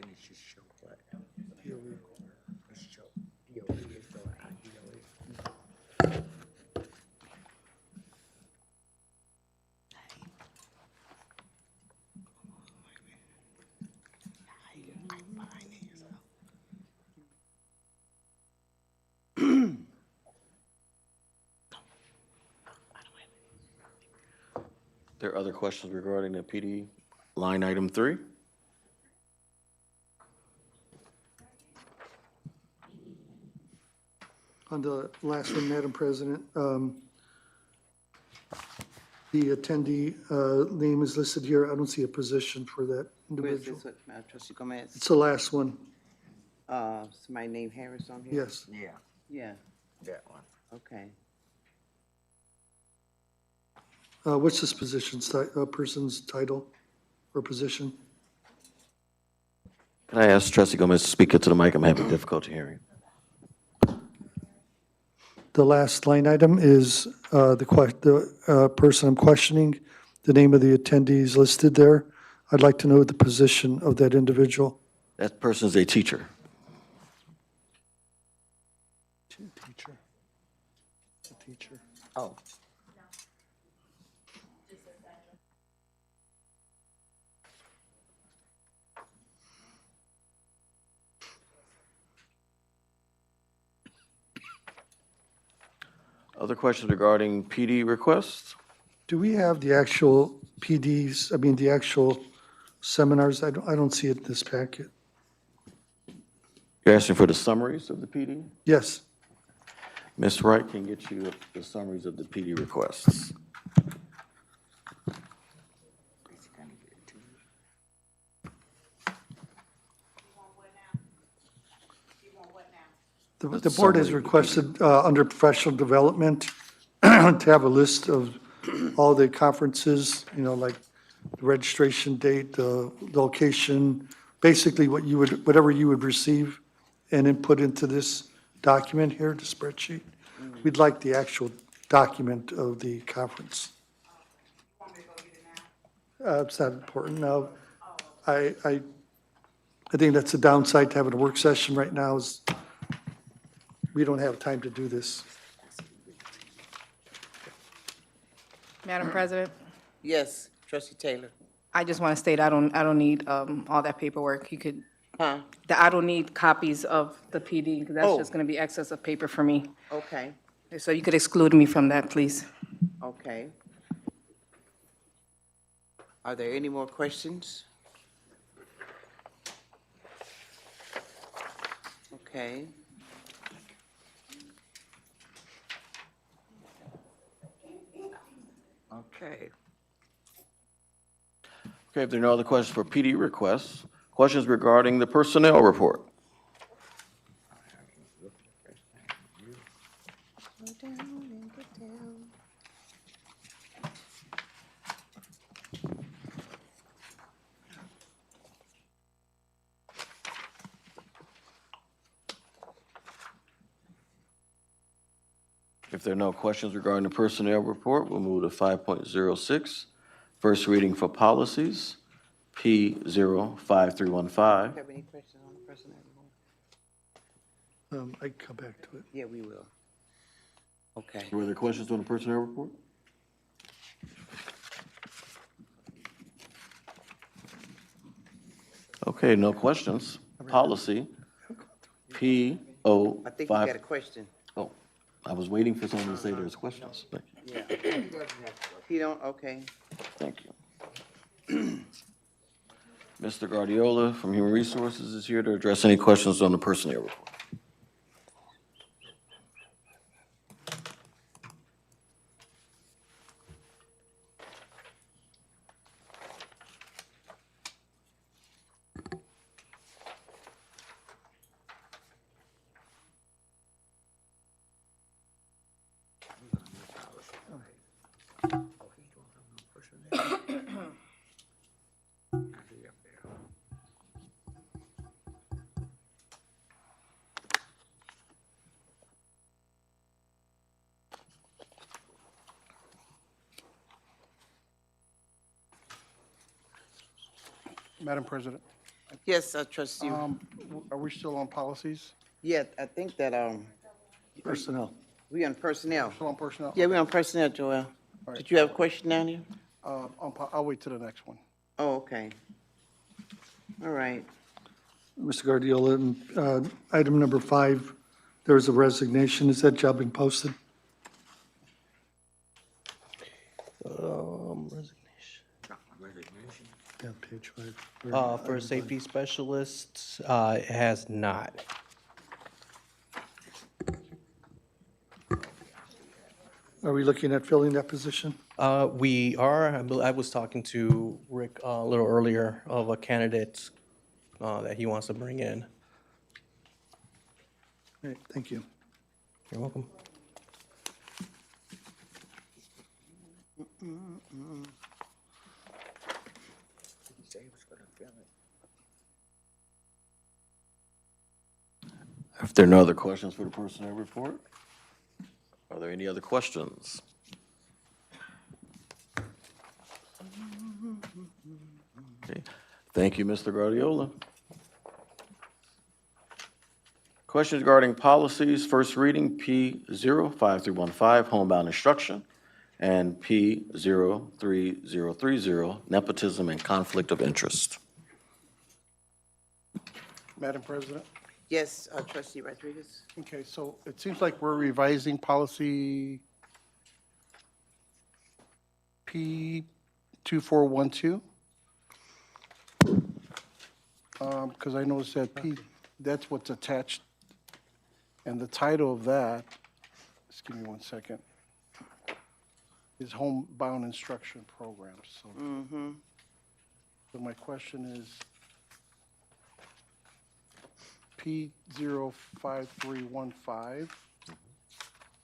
And it should show what? It should show DOE is the IDOE. There are other questions regarding the PD line item 3? On the last one, Madam President, the attendee name is listed here. I don't see a position for that Where is individual. this, Trustee Gomez? It's the last one, Somebody named Harris on here? yes. Yeah, Yeah, that one. okay. What's this position's, person's title or position? Can I ask Trustee Gomez to speak into the mic? I'm having difficulty hearing. The last line item is the person I'm questioning, the name of the attendees listed there. I'd like to know the position of that individual. That person's a teacher. Teacher. Oh. Other questions regarding PD requests? Do we have the actual PDs, the actual seminars? I don't see it in this packet. You're asking for the summaries of the PD? Yes. Ms. Wright can get you the summaries of the PD requests. The board has requested, under professional development, to have a list of all the conferences, like the registration date, the location, basically whatever you would receive and input into this document here, the spreadsheet. We'd like the actual document of the conference. It's not important now. I think that's a downside to having a work session right now is we don't have time to do this. Madam President, Yes, trustee Taylor. I just want to state, I don't need all that paperwork. You could, Huh? I don't need copies of the PD, because that's Oh. just going to be excess of paper for me. Okay, So you could exclude me from that, please. okay. Are there any more questions? Okay. Okay. Okay, if there are no other questions for PD requests, questions regarding the personnel report? If there are no questions regarding the personnel report, we'll move to 5.06, first reading for policies, P05315. Have any questions on the personnel report? I can come back to it. Yeah, we will. Okay. Were there questions on the personnel report? Okay, no questions. Policy, P0. I think you got a question. Oh, I was waiting for someone to say there's questions. Yeah. He don't, okay. Thank you. Mr. Guardiola from Human Resources is here to address any questions on the personnel report. Madam President, Yes, trustee. are we still on policies? Yeah, I think that, Personnel. we on personnel. Still on personnel? Yeah, we on personnel, Joel. Did you have a question down here? I'll wait to the next one. Oh, okay. All right. Mr. Guardiola, item number 5, there is a resignation. Is that job being posted? Yeah, page 5. For safety specialists, it has not. Are we looking at filling that position? We are, I was talking to Rick a little earlier of a candidate that he wants to bring in. Great, thank you. You're welcome. If there are no other questions for the personnel report, are there any other questions? Okay. Thank you, Mr. Guardiola. Questions regarding policies, first reading, P05315, homebound instruction, and P03030, nepotism and conflict of interest. Madam President? Yes, trustee Rodriguez. Okay, so it seems like we're revising policy P2412. Because I noticed that that's what's attached. And the title of that, just give me one second, is Homebound Instruction Programs. So my question is, P05315,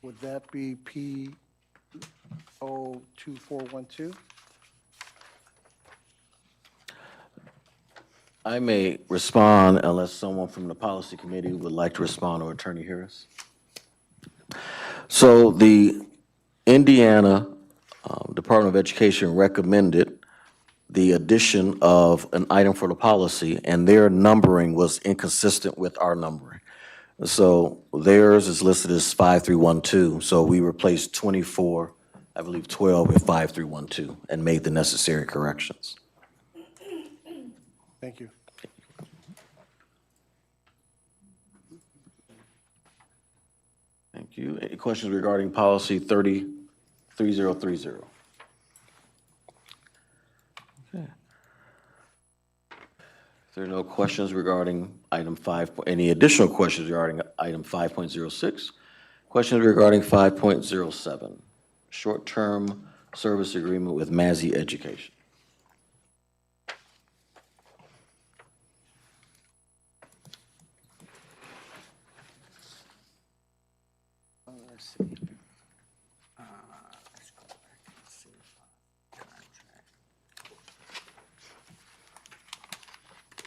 would that be P02412? I may respond unless someone from the policy committee would like to respond, or Attorney Harris. So the Indiana Department of Education recommended the addition of an item for the policy, and their numbering was inconsistent with our numbering. So theirs is listed as 5312, so we replaced 24, I believe 12 with 5312, and made the necessary corrections. Thank you. Thank you. Any questions regarding policy 303030? Okay. If there are no questions regarding item 5, any additional questions regarding item 5.06? Questions regarding 5.07, short-term service agreement with Mazzy Education.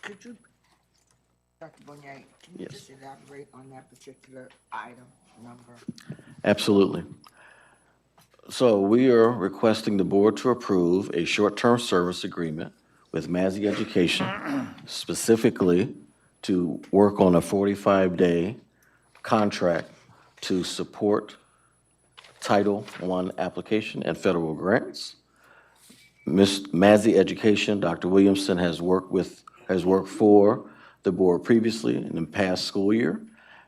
Could you, Dr. Bonet, can you Yes. just elaborate on that particular item number? Absolutely. So we are requesting the board to approve a short-term service agreement with Mazzy Education, specifically to work on a 45-day contract to support Title I application and federal grants. Ms. Mazzy Education, Dr. Williamson has worked for the board previously in the past school year,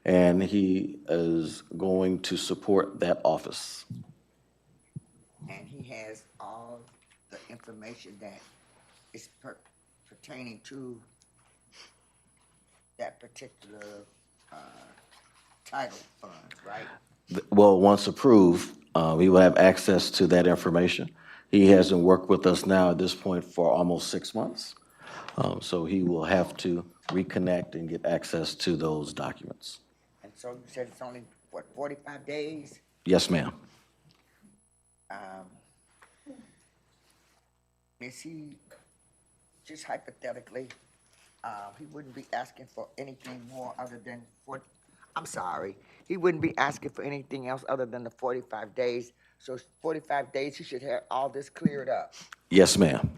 and he is going to support that office. And he has all the information that is pertaining to that particular title fund, right? Well, once approved, we will have access to that information. He hasn't worked with us now at this point for almost 6 months. So he will have to reconnect and get access to those documents. And so you said it's only, what, 45 days? Yes, ma'am. Is he, just hypothetically, he wouldn't be asking for anything more other than he wouldn't be asking for anything else other than the 45 days. So 45 days, he should have all this cleared up. Yes, ma'am.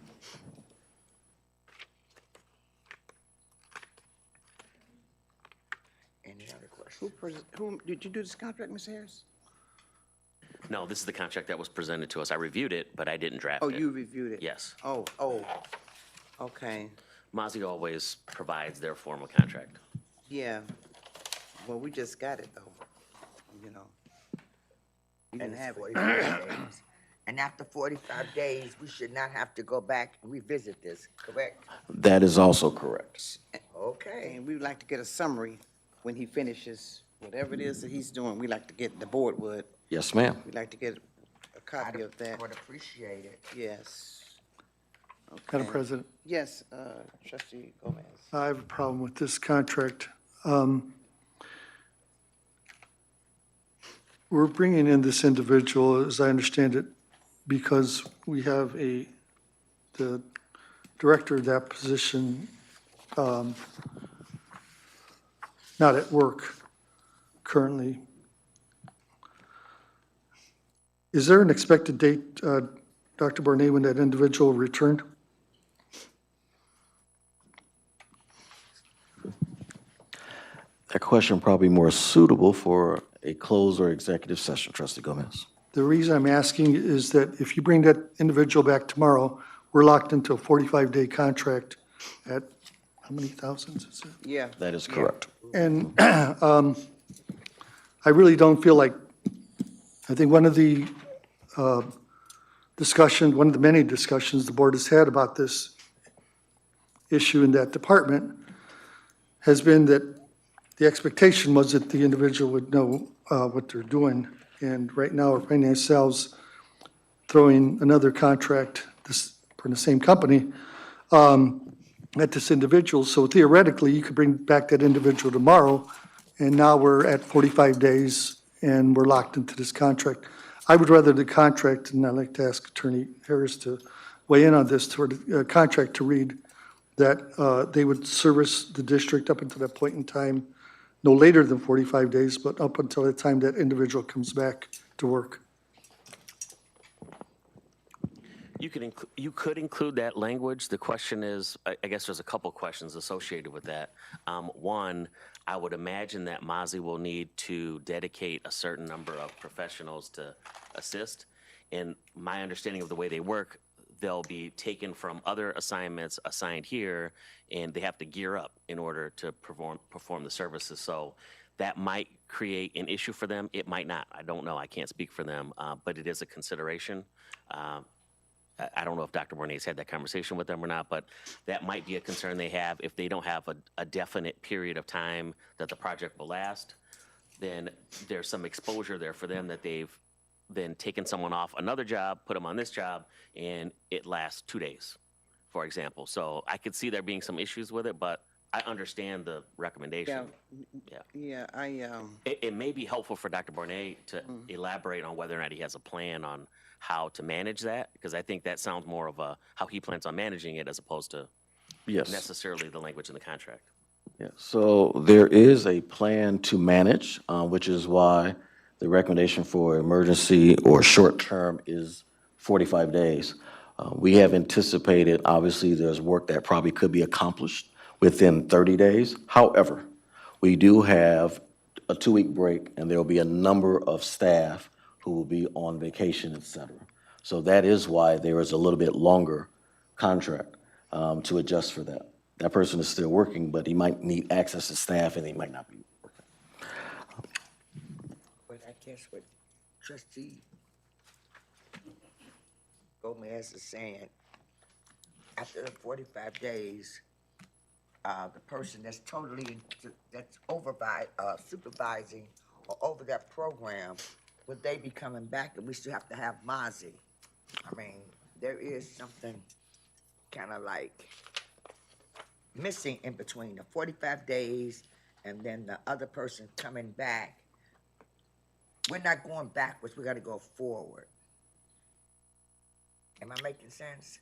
Any other questions? Who, did you do this contract, Ms. Harris? No, this is the contract that was presented to us. I reviewed it, but I didn't draft Oh, it. you reviewed it? Yes. Oh, okay, Mazzy always provides their formal contract. yeah. Well, we just got it, though, you know. We And didn't it's have it. 45 days. And after 45 days, we should not have to go back and revisit this, correct? That is also correct. Okay. And we would like to get a summary when he finishes whatever it is that he's doing. We like to get, the board would, Yes, ma'am. we'd like to get a copy of that. Would appreciate it. Yes. Madam Okay. President, Yes, trustee Gomez. I have a problem with this contract. We're bringing in this individual, as I understand it, because we have the director of that position not at work currently. Is there an expected date, Dr. Barnett, when that individual will return? That question probably more suitable for a closed or executive session, trustee Gomez. The reason I'm asking is that if you bring that individual back tomorrow, we're locked into a 45-day contract at, how many thousands is it? Yeah. That is correct. And I really don't feel like, I think one of the one of the many discussions the board has had about this issue in that department has been that the expectation was that the individual would know what they're doing. And right now, we're finding ourselves throwing another contract from the same company at this individual. So theoretically, you could bring back that individual tomorrow, and now we're at 45 days, and we're locked into this contract. I would rather the contract, and I'd like to ask Attorney Harris to weigh in on this, for the contract to read that they would service the district up until that point in time, no later than 45 days, but up until the time that individual comes back to work. You could include that language. The question is, I guess there's a couple questions associated with that. One, I would imagine that Mozzie will need to dedicate a certain number of professionals to assist. And my understanding of the way they work, they'll be taken from other assignments assigned here, and they have to gear up in order to perform the services. So that might create an issue for them. It might not. I don't know. I can't speak for them, but it is a consideration. I don't know if Dr. Bornay's had that conversation with them or not, but that might be a concern they have. If they don't have a definite period of time that the project will last, then there's some exposure there for them that they've then taken someone off another job, put them on this job, and it lasts 2 days, for example. So I could see there being some issues with it, but I understand the recommendation. It may be helpful for Dr. Bornay to elaborate on whether or not he has a plan on how to manage that, because I think that sounds more of how he plans on managing it as opposed to Yes. necessarily the language in the contract. Yeah, so there is a plan to manage, which is why the recommendation for emergency or short-term is 45 days. We have anticipated, obviously, there's work that probably could be accomplished within 30 days. However, we do have a 2-week break, and there will be a number of staff who will be on vacation, et cetera. So that is why there is a little bit longer contract to adjust for that. That person is still working, but he might need access to staff, and he might not be working. But I guess what Trustee Gomez is saying, after the 45 days, the person that's supervising or over that program, would they be coming back, and we still have to have Mozzie? I mean, there is something kind of like missing in between the 45 days and then the other person coming back. We're not going backwards, we gotta go forward. Am I making sense?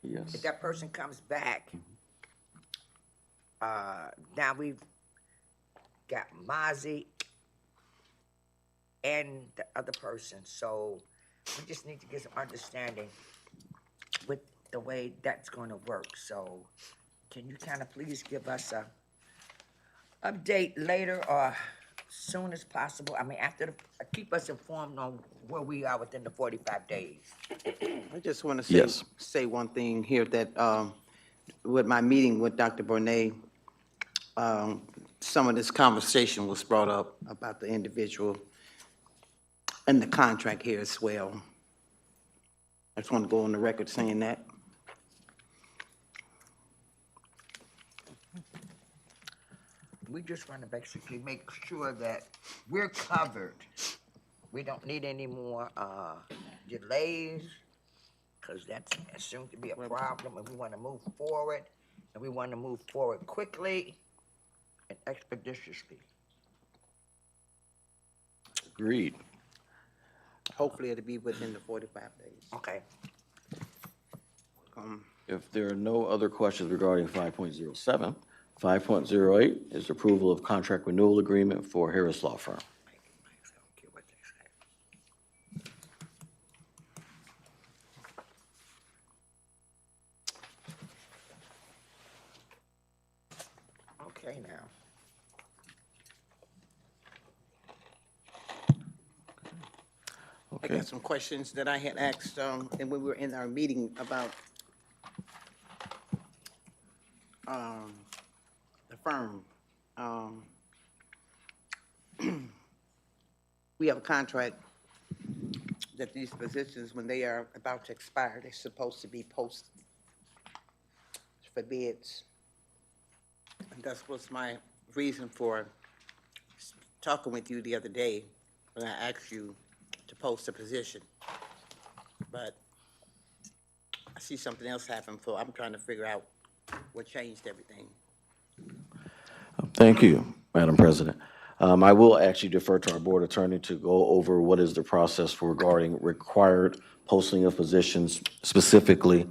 Yes. If that person comes back, now we've got Mozzie and the other person, so we just need to get some understanding with the way that's gonna work. So can you kind of please give us a update later or soon as possible? I mean, keep us informed on where we are within the 45 days. I just want to Yes. say one thing here, that with my meeting with Dr. Bornay, some of this conversation was brought up about the individual and the contract here as well. I just want to go on the record saying that. We just want to basically make sure that we're covered. We don't need any more delays, because that's assumed to be a problem, and we want to move forward, and we want to move forward quickly and expeditiously. Agreed. Hopefully it'll be within the 45 days. Okay. If there are no other questions regarding 5.07, 5.08 is approval of contract renewal agreement for Harris Law Firm. Okay, now. I got some questions that I had asked, and when we were in our meeting about the firm. We have a contract that these positions, when they are about to expire, they're supposed to be posted for bids. And that was my reason for talking with you the other day when I asked you to post a position. But I see something else happen, so I'm trying to figure out what changed everything. Thank you, Madam President. I will actually defer to our board attorney to go over what is the process for regarding required posting of positions, specifically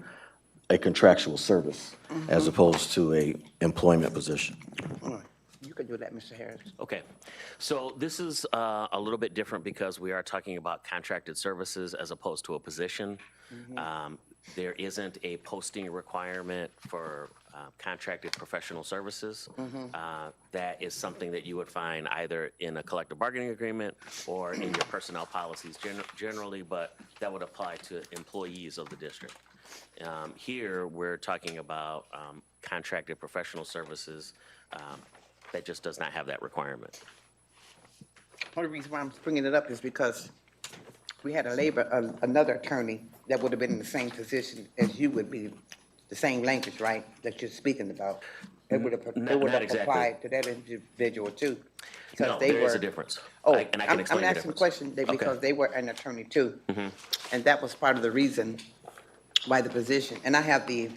a contractual service, as opposed to a employment position. All right. You can do that, Mr. Harris. Okay, so this is a little bit different because we are talking about contracted services as opposed to a position. There isn't a posting requirement for contracted professional services. That is something that you would find either in a collective bargaining agreement or in your personnel policies generally, but that would apply to employees of the district. Here, we're talking about contracted professional services that just does not have that requirement. Only reason why I'm bringing it up is because we had another attorney that would have been in the same position as you would be, the same language, right, that you're speaking about. It would have Not exactly. applied to that individual too. because No, they there is were- a difference. Oh, And I can explain the I'm asking a difference. question because they were an attorney too. And that was part of the reason why the position, and I have the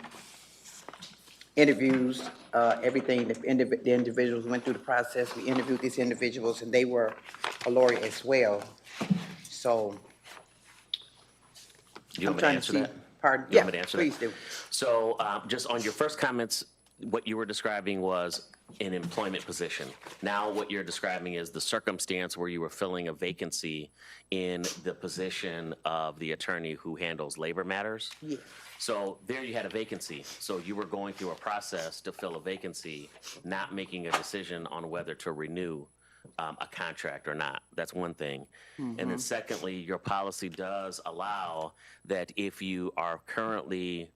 interviews, everything, the individuals went through the process. We interviewed these individuals and they were a lawyer as well. So Do you I'm want me to trying to answer see, that? pardon? You want Yeah, me to answer that? please do. So just on your first comments, what you were describing was an employment position. Now what you're describing is the circumstance where you were filling a vacancy in the position of the attorney who handles labor matters. Yeah. So there you had a vacancy. So you were going through a process to fill a vacancy, not making a decision on whether to renew a contract or not. That's one thing. And then secondly, your policy does allow that if you are currently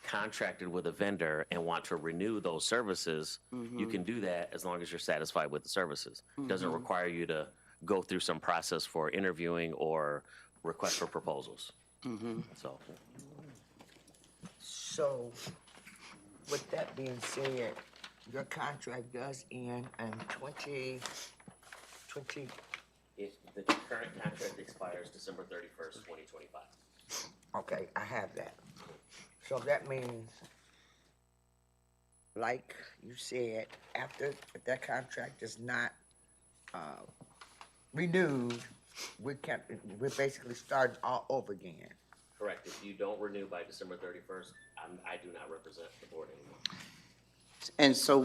contracted with a vendor and want to renew those services, you can do that as long as you're satisfied with the services. Doesn't require you to go through some process for interviewing or request for proposals. So, So, with that being said, your contract does end in 2020, the current contract expires December 31st, 2025. okay, I have that. So that means, like you said, after, if that contract is not, renewed, we're basically starting all over again. Correct. If you don't renew by December 31st, I do not represent the board anymore. And so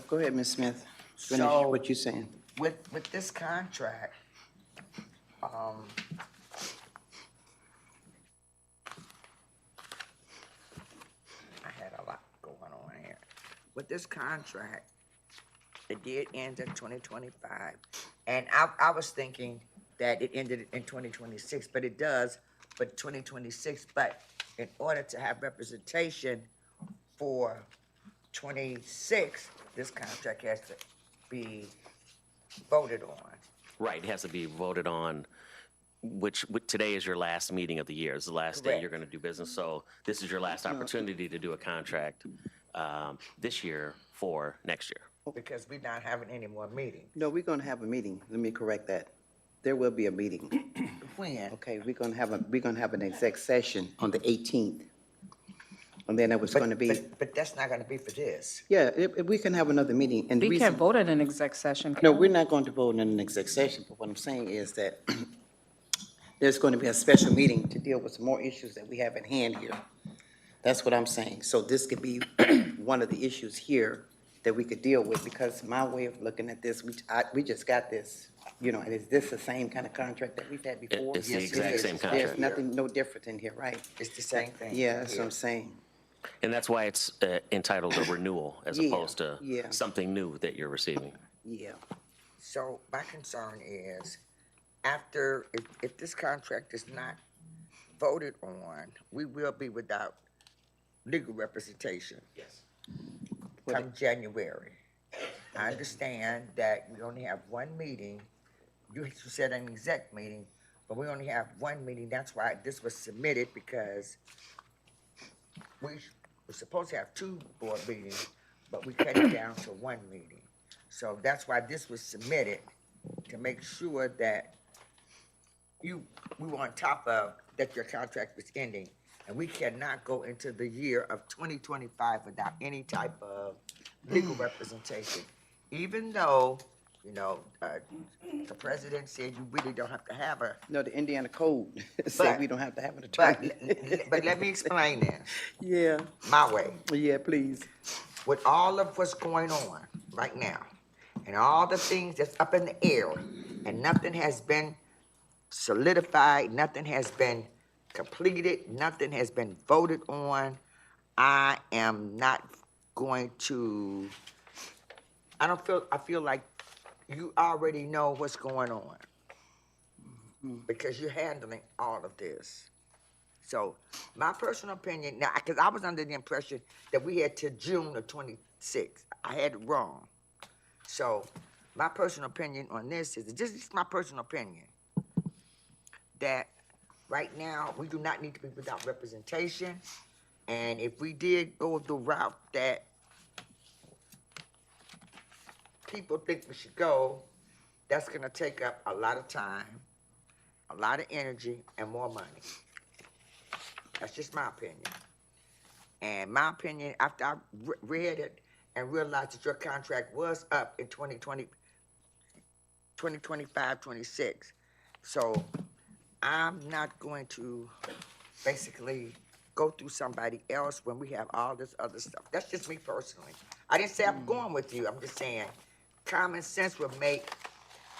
go ahead, Ms. Smith. Finish So- what you're saying. With this contract, I had a lot going on here. With this contract, it did end in 2025, and I was thinking that it ended in 2026, but it does, but 2026, but in order to have representation for 26, this contract has to be voted on. Right, it has to be voted on, which today is your last meeting of the year. It's the last day Correct. you're gonna do business, so this is your last opportunity to do a contract this year for next year. Because we're not having any more meetings. No, we're gonna have a meeting. Let me correct that. There will be a meeting. When? Okay, we're gonna have an exec session on the 18th. And then it was gonna be, But that's not gonna be for this. yeah, we can have another meeting. And the We reason, can't vote in an exec session. no, we're not going to vote in an exec session, but what I'm saying is that there's going to be a special meeting to deal with some more issues that we have at hand here. That's what I'm saying. So this could be one of the issues here that we could deal with, because my way of looking at this, we just got this, and is this the same kind of contract that we've had before? It's the Yes, it exact is. same There's contract. nothing, no different in here, right? It's the same thing. Yeah, that's what I'm saying. And that's why it's entitled a renewal as Yeah, opposed to yeah. something new that you're receiving. Yeah. So my concern is, after, if this contract is not voted on, we will be without legal representation Yes. come January. I understand that we only have one meeting. You said an exec meeting, but we only have one meeting. That's why this was submitted, because we're supposed to have two board meetings, but we cut it down to one meeting. So that's why this was submitted, to make sure that we were on top of, that your contract was ending. And we cannot go into the year of 2025 without any type of legal representation. Even though, the president said you really don't have to have a, No, the Indiana code said But- we don't have to have an but, attorney. but let me explain this, Yeah, my way. yeah, please. With all of what's going on right now, and all the things that's up in the air, and nothing has been solidified, nothing has been completed, nothing has been voted on, I am not going to, I feel like you already know what's going on. Because you're handling all of this. So, my personal opinion, now, because I was under the impression that we had till June of 26. I had it wrong. So, my personal opinion on this is, this is my personal opinion, that right now, we do not need to be without representation. And if we did go the route that people think we should go, that's gonna take up a lot of time, a lot of energy, and more money. That's just my opinion. And my opinion, after I read it and realized that your contract was up in 2025, 26. So I'm not going to basically go through somebody else when we have all this other stuff. That's just me personally. I didn't say I'm going with you. I'm just saying common sense would make,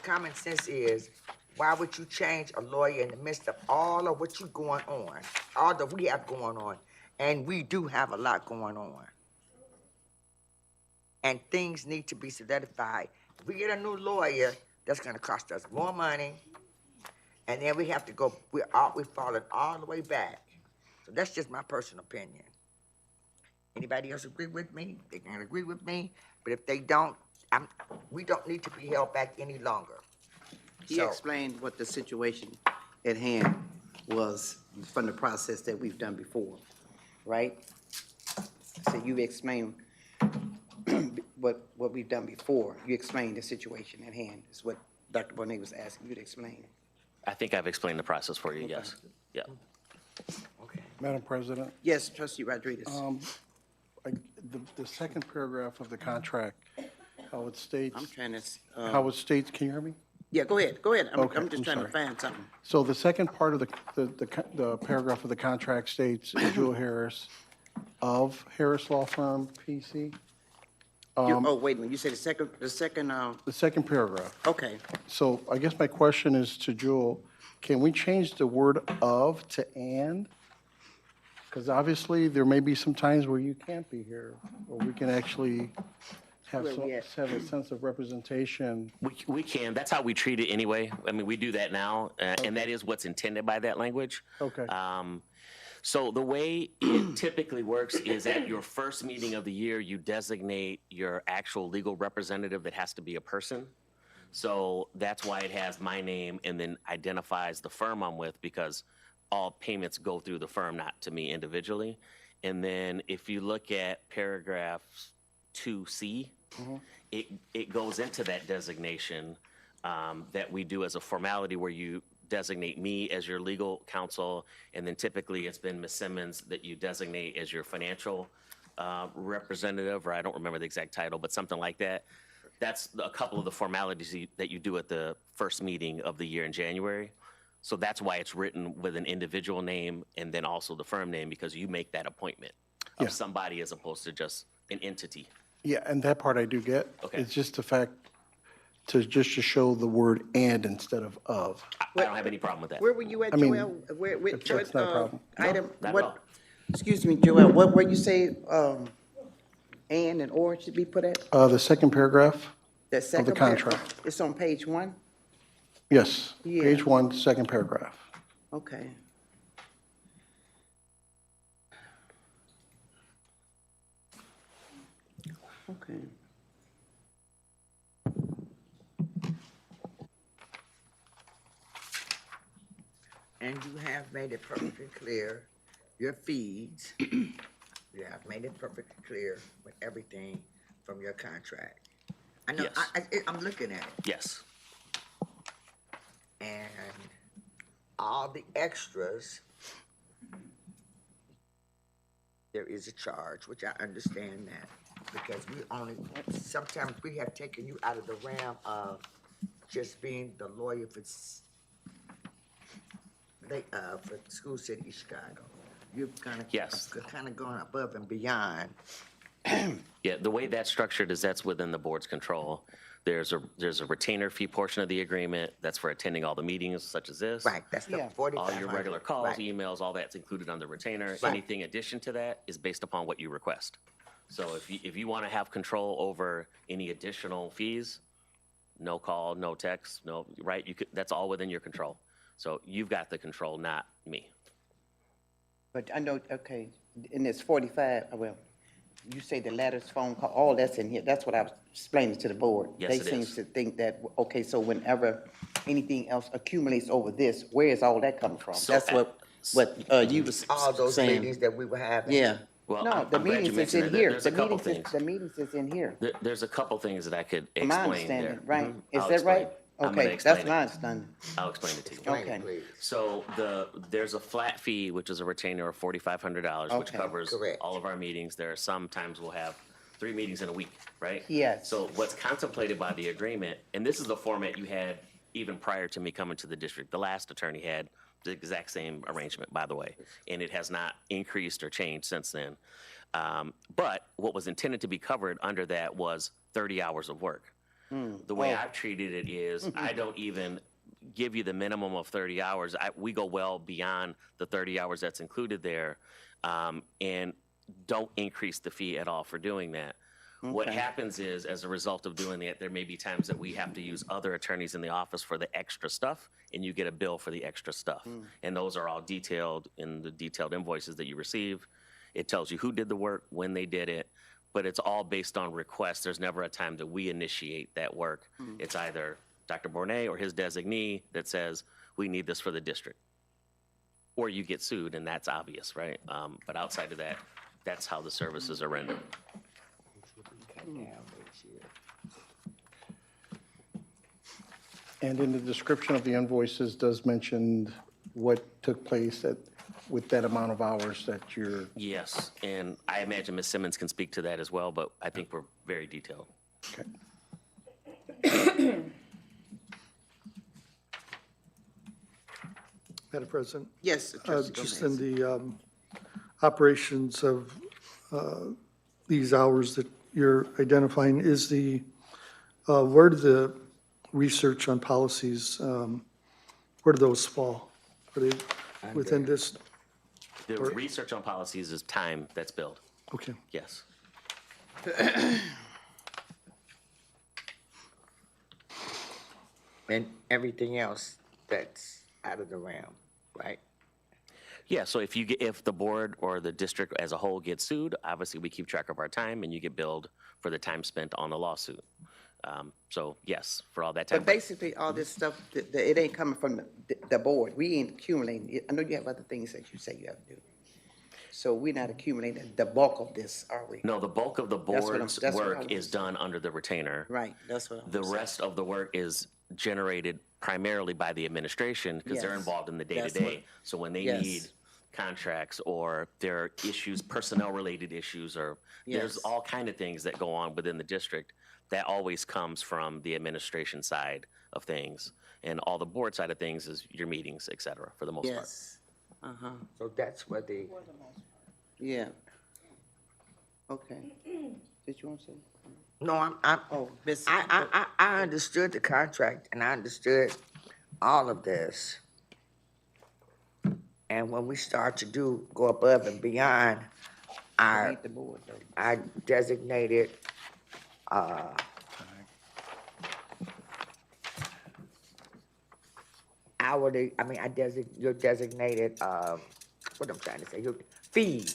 common sense is, why would you change a lawyer in the midst of all of what you going on, all that we have going on? And we do have a lot going on. And things need to be solidified. If we get a new lawyer, that's gonna cost us more money. And then we have to go, we're falling all the way back. So that's just my personal opinion. Anybody else agree with me? They can agree with me, but if they don't, we don't need to be held back any longer. He So- explained what the situation at hand was from the process that we've done before, right? So you explained what we've done before. You explained the situation at hand, is what Dr. Bonet was asking you to explain. I think I've explained the process for you, yes. Yeah. Okay. Madam President, Yes, trustee Rodriguez. the second paragraph of the contract, how it states, I'm trying to, can you hear me? yeah, go ahead. Okay, I'm just I'm trying to sorry. find something. So the second part of the paragraph of the contract states, Jewel Harris of Harris Law Firm, PC. Oh, wait a minute, you said the second, The second paragraph. okay. So I guess my question is to Jewel, can we change the word of to and? Because obviously, there may be some times where you can't be here, or we can actually have Where we at? a sense of representation. We can, that's how we treat it anyway. I mean, we do that now, and that is what's intended by that language. Okay. So the way it typically works is at your first meeting of the year, you designate your actual legal representative that has to be a person. So that's why it has my name and then identifies the firm I'm with, because all payments go through the firm, not to me individually. And then if you look at paragraph 2C, it goes into that designation that we do as a formality, where you designate me as your legal counsel, and then typically it's been Ms. Simmons that you designate as your financial representative, or I don't remember the exact title, but something like that. That's a couple of the formalities that you do at the first meeting of the year in January. So that's why it's written with an individual name and then also the firm name, because you make that appointment Yeah. of somebody as opposed to just an entity. Yeah, and that part I do get. Okay. It's just the fact to show the word and instead of. I don't have any problem with that. Where were you at, I mean, Joel? Where, that's not a problem. Item, not at what, all. excuse me, Joel, where you say, and or should be put at? The second paragraph, That second contract. paragraph? It's on page 1? yes, Yeah. page 1, second paragraph. Okay. Okay. And you have made it perfectly clear, your fees, you have made it perfectly clear with everything from your contract. I know, Yes. I'm looking at it, Yes. and all the extras, there is a charge, which I understand that, because sometimes we have taken you out of the realm of just being the lawyer for School City of Chicago. You've Yes. kind of gone above and beyond. Yeah, the way that's structured is that's within the board's control. There's a retainer fee portion of the agreement that's for attending all the meetings such as this. Right, that's the Yeah. 4,500. All your regular calls, Right. emails, all that's included on the retainer. Right. Anything addition to that is based upon what you request. So if you want to have control over any additional fees, no call, no text, no, right, you could, that's all within your control. So you've got the control, not me. But I know, okay, and it's 45, well, you say the letters, phone call, all that's in here. That's what I was explaining to the board. Yes, They it seem is. to think that, okay, so whenever anything else accumulates over this, where is all that coming from? So, That's what you was All those saying. meetings that we were having. Yeah. Well, No, I'm the glad you meetings is mentioned in it. here. There's The a couple meetings, things. the meetings is in here. There's a couple things that I could From my explain there. understanding, right? Mhm. Is I'll that explain. right? I'm gonna Okay, explain that's it. my understanding. I'll explain it to you. Explain it, Okay. please. So there's a flat fee, which is a retainer of $4,500, which Okay. covers Correct. all of our meetings. There are some times we'll have 3 meetings in a week, right? Yes. So what's contemplated by the agreement, and this is the format you had even prior to me coming to the district. The last attorney had the exact same arrangement, by the way, and it has not increased or changed since then. But what was intended to be covered under that was 30 hours of work. The way I've treated it is I don't even give you the minimum of 30 hours. We go well beyond the 30 hours that's included there, and don't increase the fee at all for doing that. What happens is, as a result of doing that, there may be times that we have to use other attorneys in the office for the extra stuff, and you get a bill for the extra stuff. And those are all detailed in the detailed invoices that you receive. It tells you who did the work, when they did it, but it's all based on request. There's never a time that we initiate that work. It's either Dr. Bournet or his designee that says, we need this for the district. Or you get sued, and that's obvious, right? But outside of that, that's how the services are rendered. And in the description of the invoices does mention what took place with that amount of hours that you're, Yes, and I imagine Ms. Simmons can speak to that as well, but I think we're very detailed. okay. Madam President, Yes, trustee just Gomez. in the operations of these hours that you're identifying, is where do the research on policies, where do those fall? Are they within this? The research on policies is time that's billed, Okay. yes. And everything else that's out of the realm, right? Yeah, so if the board or the district as a whole gets sued, obviously we keep track of our time and you get billed for the time spent on the lawsuit. So yes, for all that time. But basically, all this stuff, it ain't coming from the board. We ain't accumulating. I know you have other things that you say you have to do. So we're not accumulating the bulk of this, are we? No, the bulk of the what I'm- board's that's what I work was- is done under the retainer. Right, that's what I'm The saying. rest of the work is generated primarily by the administration because they're Yes. involved in the That's day-to-day. what- So when they Yes. need contracts or there are issues, personnel-related issues, or there's Yes. all kind of things that go on within the district, that always comes from the administration side of things. And all the board side of things is your meetings, et cetera, for the most part. Yes, uh-huh, So that's where the, yeah. Okay. Did you want to say? no, Oh, Miss. I understood the contract and I understood all of this. And when we start to go above and beyond our, Read the board, though. our designated, hourly, I mean, your designated, what I'm trying to say, your fee.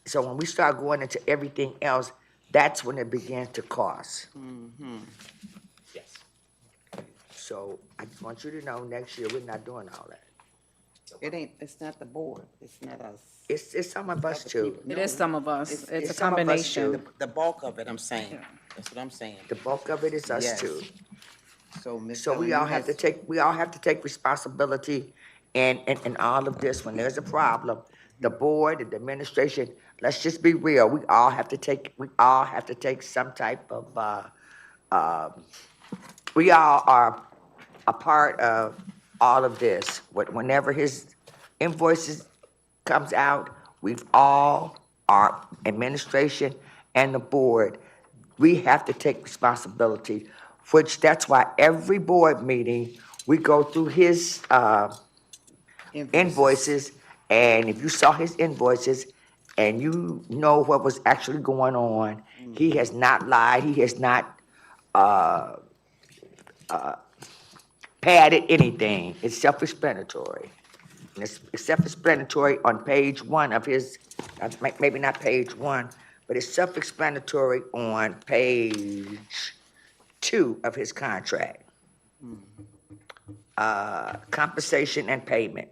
So when we start going into everything else, that's when it begins to cost. Yes. So I just want you to know, next year, we're not doing all that. It's not the board, it's not us. It's some of us too. It is some of us. It's a some of us combination. too. The bulk of it, I'm saying. That's what I'm saying. The bulk of it is us Yes. too. So, Ms. So we all have to take responsibility in all of this. When there's a problem, the board and the administration, let's just be real, we all have to take some type of, we all are a part of all of this. Whenever his invoices comes out, we've all, our administration and the board, we have to take responsibility which that's why every board meeting, we go through his invoices, and if you saw his invoices and you know what was actually going on, he has not lied, he has not padded anything. It's self-explanatory. And it's self-explanatory on page 1 of his, maybe not page 1, but it's self-explanatory on page 2 of his contract. Compensation and payment.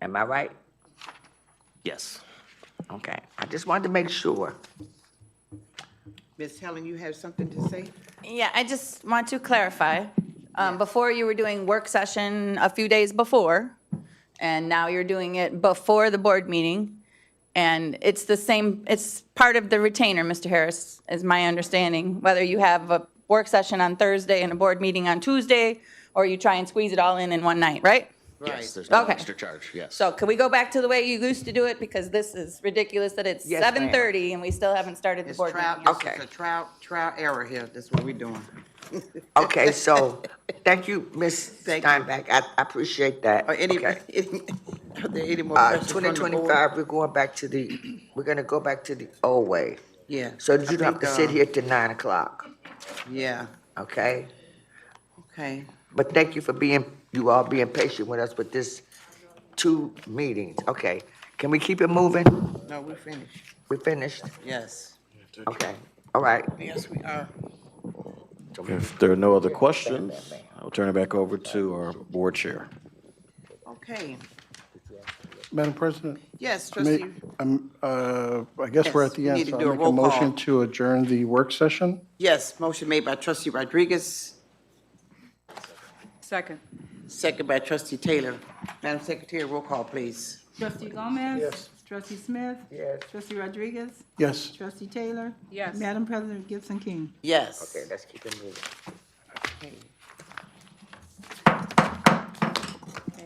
Am I right? Yes. Okay, I just wanted to make sure. Ms. Helen, you have something to say? Yeah, I just want to clarify. Before you were doing work session a few days before, and now you're doing it before the board meeting. And it's the same, it's part of the retainer, Mr. Harris, is my understanding. Whether you have a work session on Thursday and a board meeting on Tuesday, or you try and squeeze it all in one night, right? Yes, there's no Okay. extra charge, yes. So could we go back to the way you used to do it? Because this is ridiculous that it's Yes, ma'am. 7:30 and we still haven't started the It's board trial, meeting. Okay. it's a trial error here, that's what we're doing. Okay, so, thank you, Ms. Thank you. Steinbeck, I appreciate that. Are any, Okay. are there any more questions from the board? 2025, we're gonna go back to the old way. Yeah. So I you don't have think, to sit here till 9 o'clock, Yeah, okay? okay. But thank you for you all being patient with us with this 2 meetings. Okay, can we keep it moving? No, we're finished. We finished? Yes. Okay, all right. Yes, we are. If there are no other questions, I'll turn it back over to our board chair. Okay. Madam President? Yes, May- trustee. I guess we're Yes, at the we end, need to so do a I make a roll call. motion to adjourn the work session. Yes, motion made by trustee Rodriguez, Second. second by trustee Taylor. Madam Secretary, roll call, please. Trustee Gomez? Yes. Trustee Smith? Yes. Trustee Rodriguez? Yes. Trustee Taylor? Yes. Madam President Gibson King? Yes. Okay, let's keep it moving.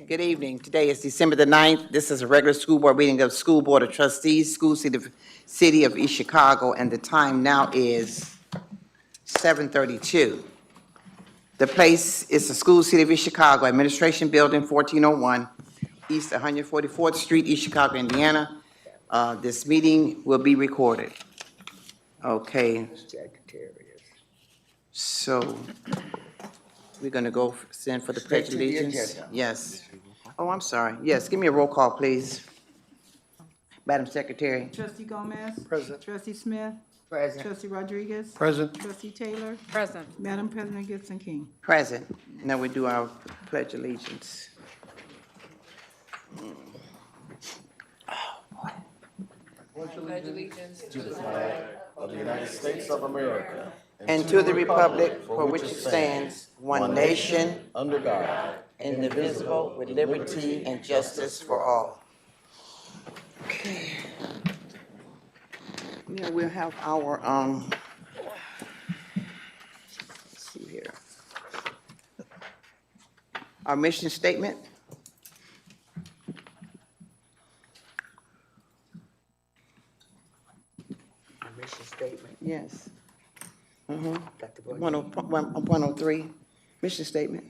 Good evening. Today is December the 9th. This is a regular school board meeting of School Board of Trustees, City of East Chicago, and the time now is 7:32. The place is the School City of East Chicago, Administration Building, 1401, East 144th Street, East Chicago, Indiana. This meeting will be recorded. Okay, Sagittarius. so we're going to go send for the Pledge of Straight to the Allegiance. agenda. Yes. Oh, I'm sorry. Yes, give me a roll call, please. Madam Secretary. Trustee Gomez? Present. Trustee Smith? Present. Trustee Rodriguez? Present. Trustee Taylor? Present. Madam President Gibson King? Present. Now we do our Pledge of Allegiance. And to the republic for which it stands, one nation, Under God. indivisible, with liberty and justice for all. Okay. Now we'll have our, let's see here. Our mission statement. Our mission statement, Yes. Dr. Boyd. 103, mission statement.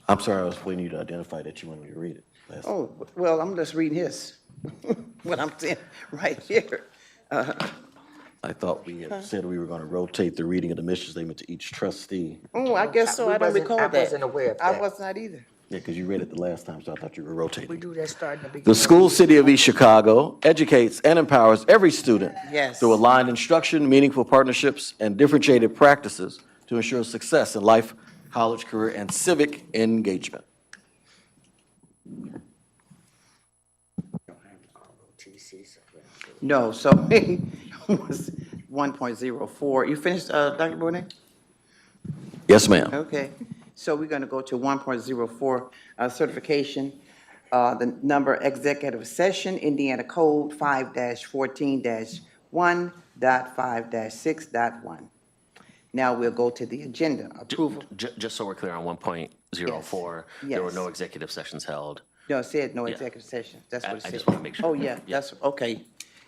I'm sorry, I was waiting you to identify that you wanted me to read it. last- Oh, well, I'm just reading his, what I'm saying right here. I thought we had said we were going to rotate the reading of the mission statement to each trustee. Oh, I guess so, We I don't wasn't- recall I that. wasn't aware of I that. was not either. Yeah, because you read it the last time, so I thought you were We rotating. do that starting at the The beginning. School City of East Chicago educates and empowers every student Yes. through aligned instruction, meaningful partnerships, and differentiated practices to ensure success in life, college, career, and civic engagement. TC, so, yeah. No, so it was 1.04. You finished, Dr. Bonet? Yes, ma'am. Okay, so we're going to go to 1.04, certification. The number executive session, Indiana Code 5-14-1.5-6.1. Now we'll go to the agenda, approval. Just so we're clear on 1.04, there were Yes. no executive sessions held. No, it said no Yeah. executive session. That's I- what it said. I just wanna make sure. Oh, yeah, Yeah. that's, okay.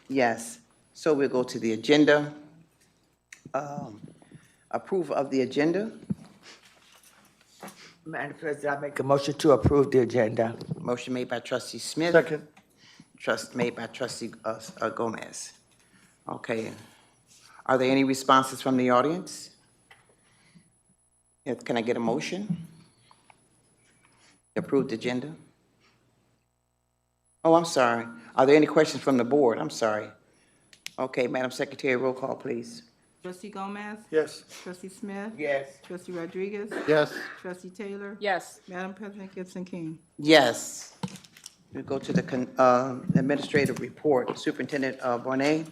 Yes. So we'll go to the agenda. Approval of the agenda. Madam President, I make a motion to approve the agenda. Motion made by trustee Smith. Second. Made by trustee Gomez. Okay. Are there any responses from the audience? Can I get a motion? Approved agenda? Oh, I'm sorry. Are there any questions from the board? I'm sorry. Okay, Madam Secretary, roll call, please. Trustee Gomez? Yes. Trustee Smith? Yes. Trustee Rodriguez? Yes. Trustee Taylor? Yes. Madam President Gibson King? Yes. We go to the administrative report. Superintendent Bonet?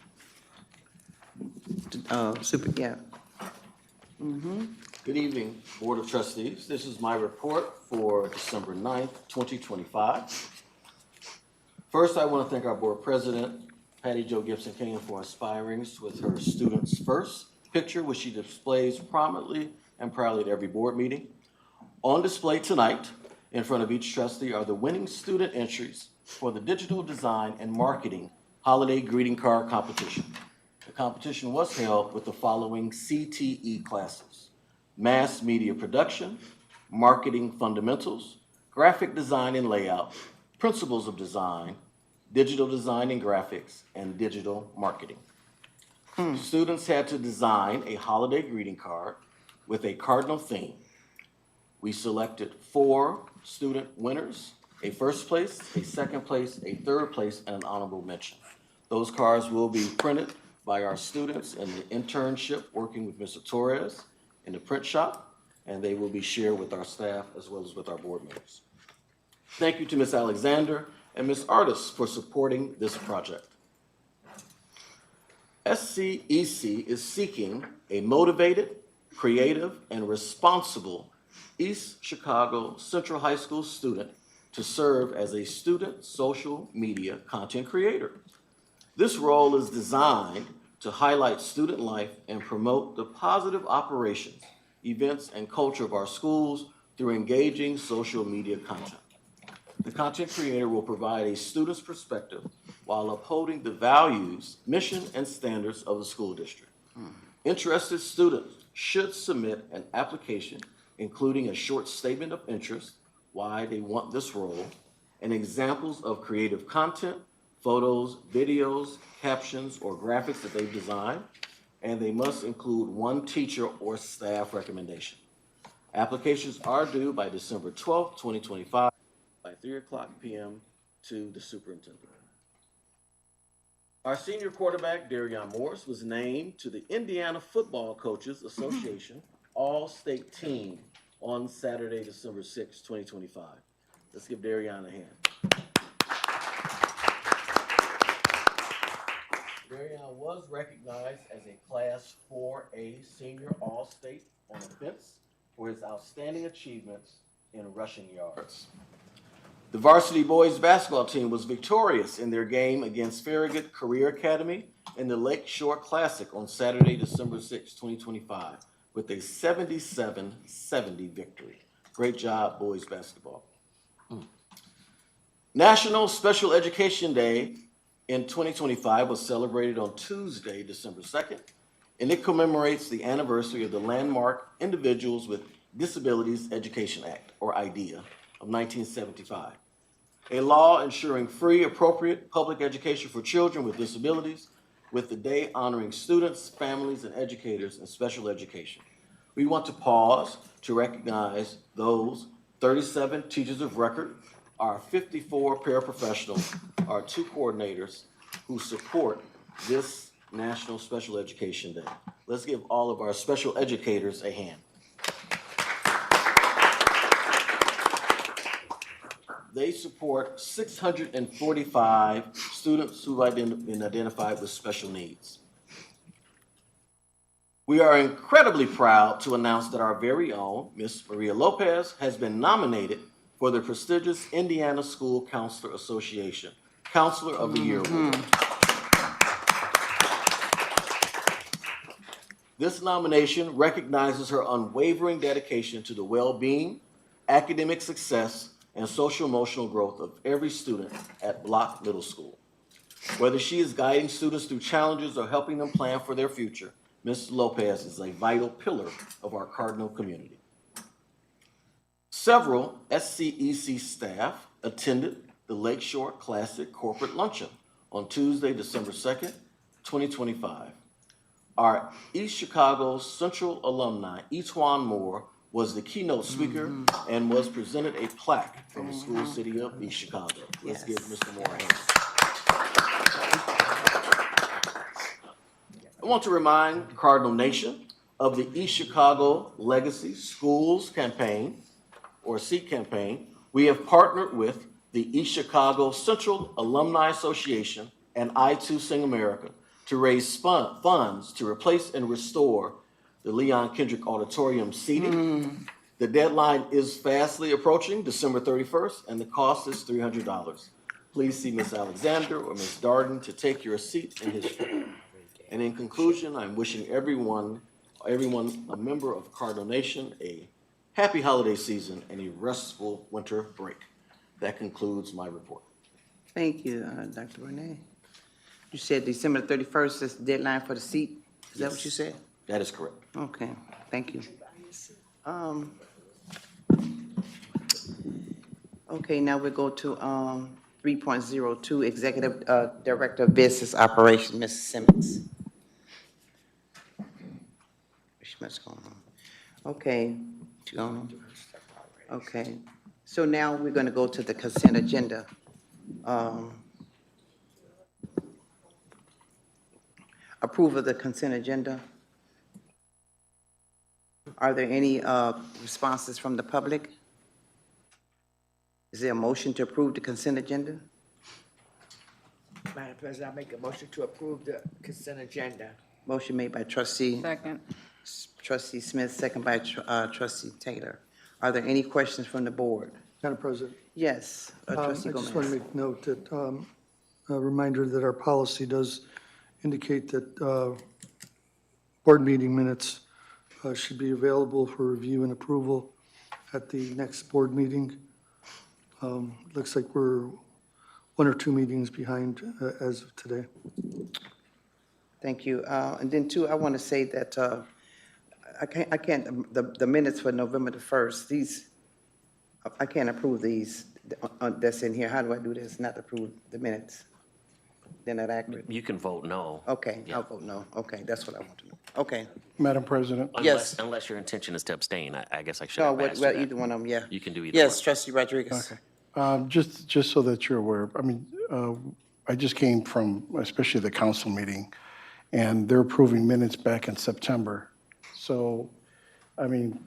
Yeah. Good evening, Board of Trustees. This is my report for December 9th, 2025. First, I want to thank our board president, Patty Jo Gibson King, for inspiring us with her Students First picture, which she displays prominently and proudly at every board meeting. On display tonight, in front of each trustee, are the winning student entries for the Digital Design and Marketing Holiday Greeting Card Competition. The competition was held with the following CTE classes: Mass Media Production, Marketing Fundamentals, Graphic Design and Layout, Principles of Design, Digital Design and Graphics, and Digital Marketing. Students had to design a holiday greeting card with a cardinal theme. We selected 4 student winners, a first place, a second place, a third place, and an honorable mention. Those cards will be printed by our students in the internship working with Mr. Torres in the print shop, and they will be shared with our staff as well as with our board members. Thank you to Ms. Alexander and Ms. Artis for supporting this project. SCEC is seeking a motivated, creative, and responsible East Chicago Central High School student to serve as a student social media content creator. This role is designed to highlight student life and promote the positive operations, events, and culture of our schools through engaging social media content. The content creator will provide a student's perspective while upholding the values, mission, and standards of the school district. Interested students should submit an application including a short statement of interest, why they want this role, and examples of creative content, photos, videos, captions, or graphics that they've designed, and they must include one teacher or staff recommendation. Applications are due by December 12th, 2025, by 3:00 p.m. to the superintendent. Our senior quarterback, Darion Morris, was named to the Indiana Football Coaches Association All-State Team on Saturday, December 6th, 2025. Let's give Darion a hand. Darion was recognized as a Class 4A Senior All-State on offense for his outstanding achievements in rushing yards. The varsity boys basketball team was victorious in their game against Farragut Career Academy in the Lakeshore Classic on Saturday, December 6, 2025, with a 77-70 victory. Great job, boys basketball. National Special Education Day in 2025 was celebrated on Tuesday, December 2nd, and it commemorates the anniversary of the landmark Individuals with Disabilities Education Act, or IDEA, of 1975, a law ensuring free, appropriate public education for children with disabilities, with the day honoring students, families, and educators in special education. We want to pause to recognize those 37 teachers of record, our 54 paraprofessionals, our 2 coordinators who support this National Special Education Day. Let's give all of our special educators a hand. They support 645 students who have been identified with special needs. We are incredibly proud to announce that our very own Ms. Maria Lopez has been nominated for the prestigious Indiana School Counselor Association Counselor of the Year Award. This nomination recognizes her unwavering dedication to the well-being, academic success, and social-emotional growth of every student at Block Middle School. Whether she is guiding students through challenges or helping them plan for their future, Ms. Lopez is a vital pillar of our Cardinal community. Several SCEC staff attended the Lakeshore Classic Corporate Luncheon on Tuesday, December 2nd, 2025. Our East Chicago Central alumni, Etwan Moore, was the keynote speaker and was presented a plaque from the school city of East Chicago. Let's give Mr. Moore a hand. I want to remind Cardinal Nation of the East Chicago Legacy Schools Campaign, or SEEK campaign. We have partnered with the East Chicago Central Alumni Association and I2 Sing America to raise funds to replace and restore the Leon Kendrick Auditorium seating. The deadline is fastly approaching, December 31st, and the cost is $300. Please see Ms. Alexander or Ms. Darden to take your seat in his. And in conclusion, I'm wishing everyone, a member of Cardinal Nation, a happy holiday season and a restful winter break. That concludes my report. Thank you, Dr. Burnett. You said December 31st is the deadline for the seat? Is that what you said? That is correct. Okay, thank you. Okay, now we go to 3.02, Executive Director of Business Operations, Mrs. Simmons. She must go on. Okay, she going on? Okay, so now we're going to go to the consent agenda. Approve of the consent agenda. Are there any responses from the public? Is there a motion to approve the consent agenda? Madam President, I make a motion to approve the consent agenda. Motion made by trustee Second. Smith, second by trustee Taylor. Are there any questions from the board? Madam President, Yes, I trustee just want to Gomez. make note that, a reminder that our policy does indicate that board meeting minutes should be available for review and approval at the next board meeting. Looks like we're 1 or 2 meetings behind as of today. Thank you. And then too, I want to say that I can't, the minutes for November the 1st, these, I can't approve these that's in here. How do I do this? Not approve the minutes? They're not accurate. You can vote no. Okay, I'll vote no. Okay, that's what I want to know. Okay. Madam President, Yes. Unless your intention is to abstain, I guess I should No, have well, asked you that. either one of them, yeah. You can do either Yes, one. trustee Rodriguez. just so that you're aware, I mean, I just came from, especially the council meeting, and they're approving minutes back in September. So, I mean,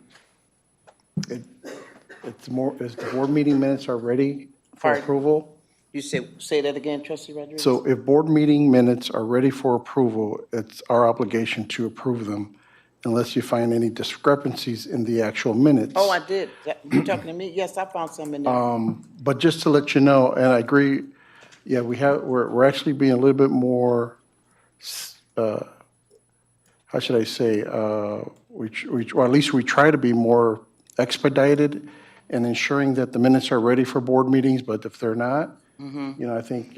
it's more, is the board meeting minutes are ready for Pardon? approval? You say that again, trustee Rodriguez? So if board meeting minutes are ready for approval, it's our obligation to approve them unless you find any discrepancies in the actual minutes. Oh, I did. You talking to me? Yes, I found some in there. But just to let you know, and I agree, yeah, we're actually being a little bit more, how should I say, or at least we try to be more expedited in ensuring that the minutes are ready for board meetings, but if they're not, you know, I think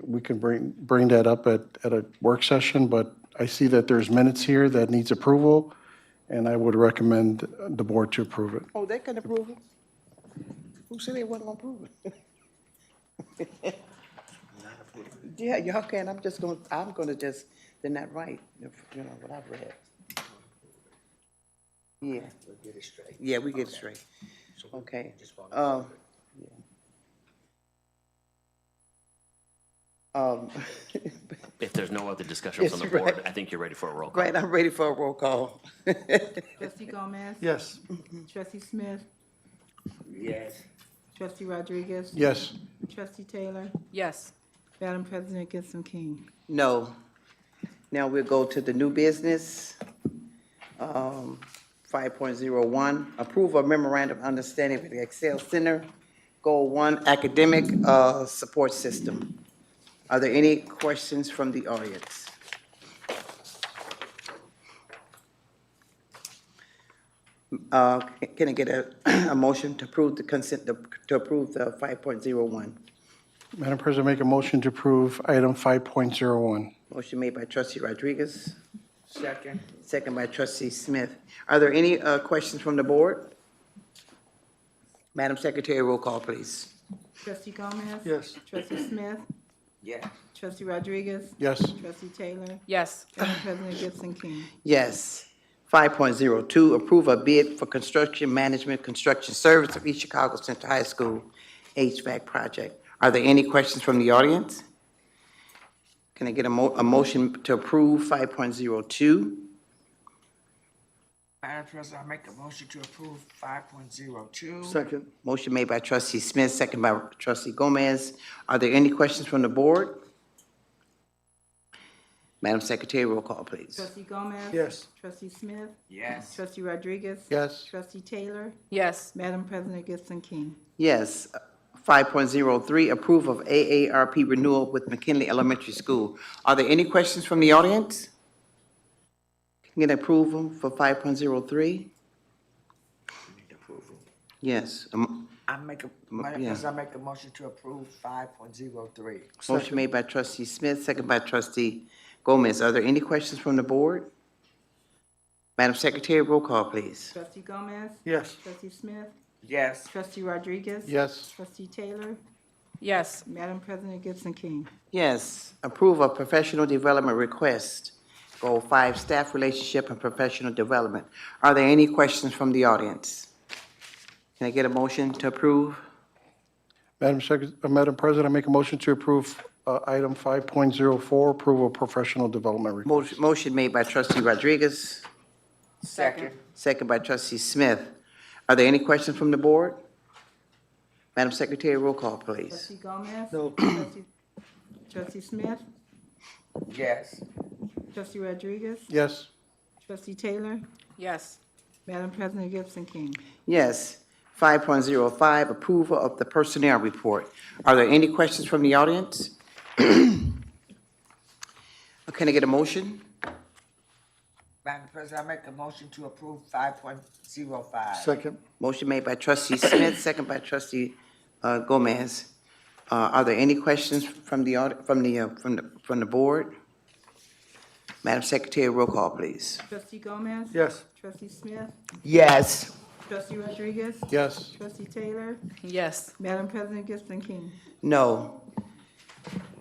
we can bring that up at a work session, but I see that there's minutes here that needs approval, and I would recommend the board to approve it. Oh, they can approve it? Who said they wasn't gonna approve it? Yeah, y'all can. I'm gonna just, they're not right, you know, what I've read. Yeah. We'll get it straight. Yeah, we get it straight. Okay. If there's no other discussion from the Yes, board, right. I think you're ready for a roll call. Right, I'm ready for a roll call. Trustee Gomez? Yes. Trustee Smith? Yes. Trustee Rodriguez? Yes. Trustee Taylor? Yes. Madam President Gibson King? No. Now we'll go to the new business. 5.01, approval of memorandum of understanding with the Excel Center, Goal 1 Academic Support System. Are there any questions from the audience? Can I get a motion to approve the consent, to approve the 5.01? Madam President, make a motion to approve item 5.01. Motion made by trustee Rodriguez, Second. second by trustee Smith. Are there any questions from the board? Madam Secretary, roll call, please. Trustee Gomez? Yes. Trustee Smith? Yeah. Trustee Rodriguez? Yes. Trustee Taylor? Yes. Madam President, Gibson King. Yes. 5.02, approve a bid for construction management, construction service of East Chicago Central High School HVAC project. Are there any questions from the audience? Can I get a motion to approve 5.02? Madam President, I make a motion to approve 5.02. Second. Motion made by trustee Smith, second by trustee Gomez. Are there any questions from the board? Madam Secretary, roll call, please. Trustee Gomez? Yes. Trustee Smith? Yes. Trustee Rodriguez? Yes. Trustee Taylor? Yes. Madam President, Gibson King. Yes. 5.03, approve of AARP renewal with McKinley Elementary School. Are there any questions from the audience? Can I get approval for 5.03? Yes. I make a, Madam yeah. President, I make a motion to approve 5.03. Motion made by trustee Smith, second by trustee Gomez. Are there any questions from the board? Madam Secretary, roll call, please. Trustee Gomez? Yes. Trustee Smith? Yes. Trustee Rodriguez? Yes. Trustee Taylor? Yes. Madam President, Gibson King. Yes. Approve of professional development request. Goal 5, staff relationship and professional development. Are there any questions from the audience? Can I get a motion to approve? Madam President, I make a motion to approve item 5.04, approval of professional development request. Motion made by trustee Rodriguez, Second. second by trustee Smith. Are there any questions from the board? Madam Secretary, roll call, please. Trustee Gomez? No. Trustee Smith? Yes. Trustee Rodriguez? Yes. Trustee Taylor? Yes. Madam President, Gibson King. Yes. 5.05, approval of the personnel report. Are there any questions from the audience? Can I get a motion? Madam President, I make a motion to approve 5.05. Second. Motion made by trustee Smith, second by trustee Gomez. Are there any questions from the board? Madam Secretary, roll call, please. Trustee Gomez? Yes. Trustee Smith? Yes. Trustee Rodriguez? Yes. Trustee Taylor? Yes. Madam President, Gibson King. No.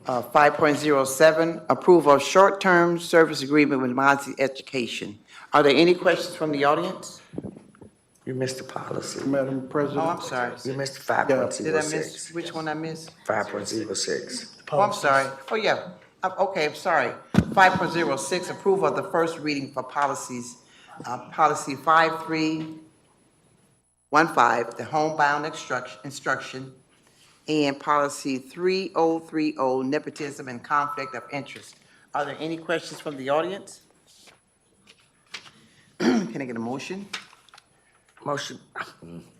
5.07, approval of short-term service agreement with Mozzie Education. Are there any questions from the audience? You missed the policy. Madam Oh, President. I'm sorry. You missed Did I 5.06. miss, which one I missed? 5.06. Oh, I'm sorry. Oh, yeah. Okay, I'm sorry. 5.06, approval of the first reading for policies, policy 5315, the homebound instruction, and policy 3030, nepotism and conflict of interest. Are there any questions from the audience? Can I get a motion? Motion,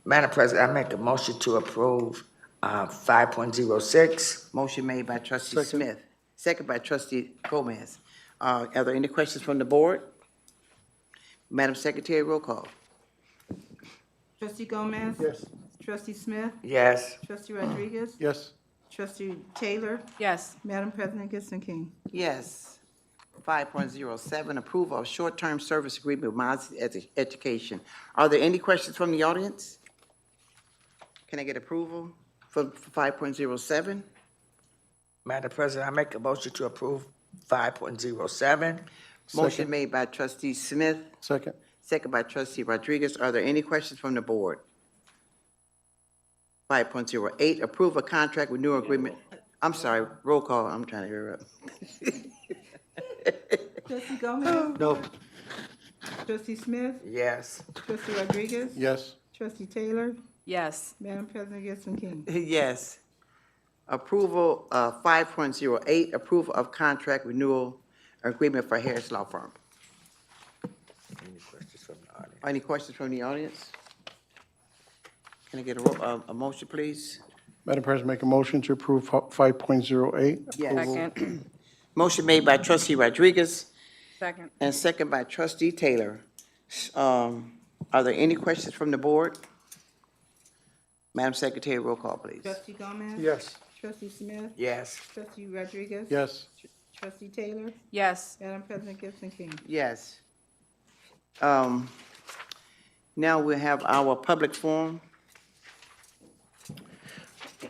Madam President, I make a motion to approve 5.06. Motion made by trustee Second. Smith, second by trustee Gomez. Are there any questions from the board? Madam Secretary, roll call. Trustee Gomez? Yes. Trustee Smith? Yes. Trustee Rodriguez? Yes. Trustee Taylor? Yes. Madam President, Gibson King. Yes. 5.07, approval of short-term service agreement with Mozzie Education. Are there any questions from the audience? Can I get approval for 5.07? Madam President, I make a motion to approve 5.07. Motion made by trustee Smith, Second. second by trustee Rodriguez. Are there any questions from the board? 5.08, approve a contract renewal agreement. I'm sorry, roll call. I'm trying to hear up. Trustee Gomez? No. Trustee Smith? Yes. Trustee Rodriguez? Yes. Trustee Taylor? Yes. Madam President, Gibson King. Yes. Approval, 5.08, approval of contract renewal agreement for Harris Law Firm. Any questions from the audience? Any questions from the audience? Can I get a motion, please? Madam President, make a motion to approve 5.08. Yes. Second. Motion made by trustee Rodriguez Second. and second by trustee Taylor. Are there any questions from the board? Madam Secretary, roll call, please. Trustee Gomez? Yes. Trustee Smith? Yes. Trustee Rodriguez? Yes. Trustee Taylor? Yes. Madam President, Gibson King. Yes. Now we have our public forum.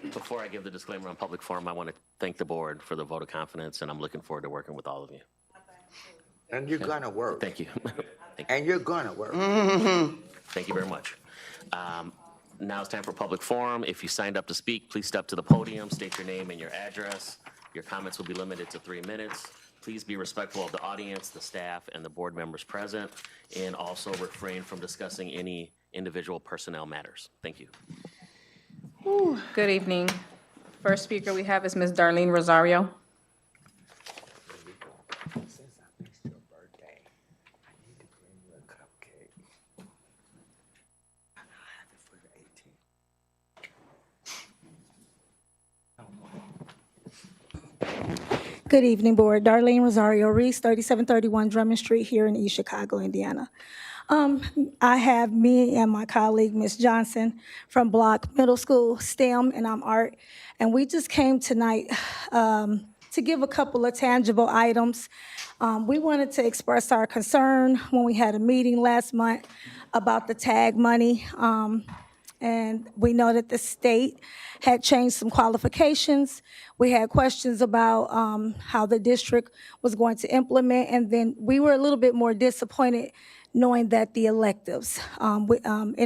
Before I give the disclaimer on public forum, I want to thank the board for the vote of confidence, and I'm looking forward to working with all of you. And you're gonna work. Thank you. Thank you. And you're gonna work. Thank you very much. Now it's time for public forum. If you signed up to speak, please step to the podium, state your name and your address. Your comments will be limited to 3 minutes. Please be respectful of the audience, the staff, and the board members present, and also refrain from discussing any individual personnel matters. Thank you. Good evening. First speaker we have is Ms. Darlene Rosario. Since I missed your birthday, I need to bring you a cupcake. I have it for the 18th. Good evening, Board. Darlene Rosario Reese, 3731 Drummond Street here in East Chicago, Indiana. I have me and my colleague, Ms. Johnson, from Block Middle School, STEM, and I'm art. And we just came tonight to give a couple of tangible items. We wanted to express our concern when we had a meeting last month about the tag money. And we know that the state had changed some qualifications. We had questions about how the district was going to implement, and then we were a little bit more disappointed knowing that the electives, in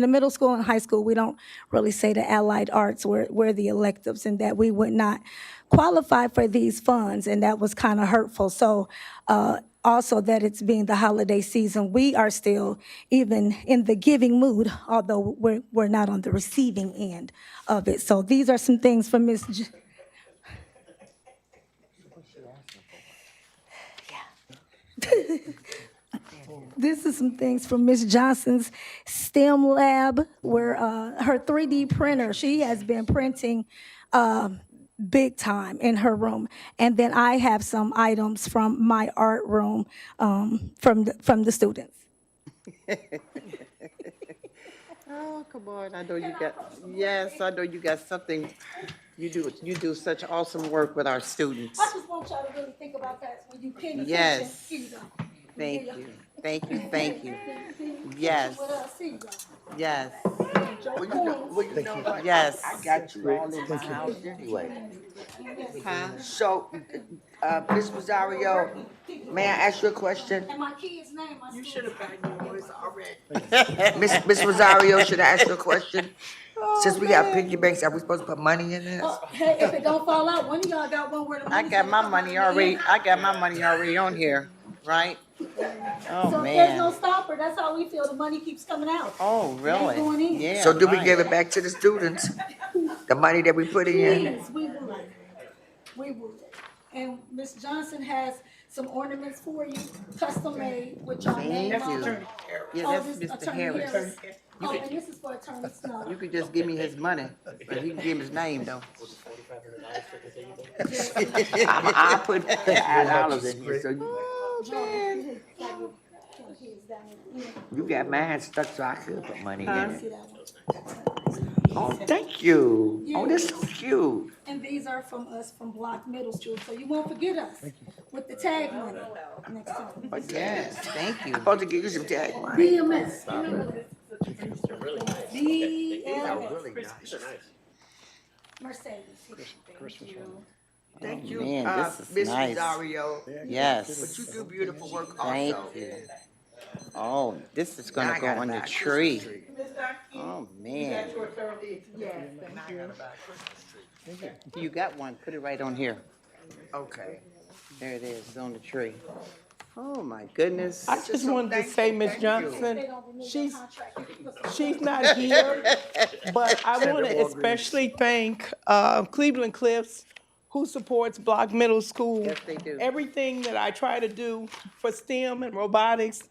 the middle school and high school, we don't really say the allied arts were the electives, and that we would not qualify for these funds, and that was kind of hurtful. So also that it's being the holiday season, we are still even in the giving mood, although we're not on the receiving end of it. So these are some things from Ms. This is some things from Ms. Johnson's STEM lab, where her 3D printer, she has been printing big time in her room. And then I have some items from my art room from the students. Oh, come on, I know you got, yes, I know you got something, you do such awesome work with our students. I just want y'all to really think about that when you pay attention. Yes. Here you go. Thank you, thank you, thank you. Yes, With us, here you go. yes, Well, you know what? yes. I got you all in my house anyway. Huh? So, Ms. Rosario, may I ask you a question? And my kid's name, you should have gotten yours already. Miss Rosario, should I ask you a question? Since we got piggy banks, are we supposed to put money in this? Hey, if it don't fall out, one of y'all got one where the I money's got gonna my come money out. already, on here, right? Oh, So if there's no man. stopper, that's how we feel, the money keeps coming out. Oh, really? going in. Yeah. So do we right. give it back to the students? The money that we put in? Please, we would. We would. And Ms. Johnson has some ornaments for you, custom made with your name Thank on you. it. Yeah, Oh, that's this Mr. Attorney Harris. Oh, and this is for Attorney Snow. You could just give me his money, but he can give him his name, though. I put $5 in here, so you got mine stuck, so I could put money in it. Oh, thank you. Oh, that's so cute. And these are from us from Block Middle School, so you won't forget us with the tag money next time. Yes, thank you. I'm supposed to give you some tag money. BMS. Really BMS. nice. Mercedes. Thank you, Man, this is Miss nice. Rosario. Yes. But you do beautiful work Thank also. you. Oh, this is Now gonna I go got a on the bag. tree. Oh, man. You got one, put it right on here. Okay. There it is, it's on the tree. Oh, my goodness. I just wanted to say, Ms. Thank Johnson, She's she's not here, but I want to especially thank Cleveland Cliffs, who supports Block Middle School. Yes, they do. Everything that I try to do for STEM and robotics,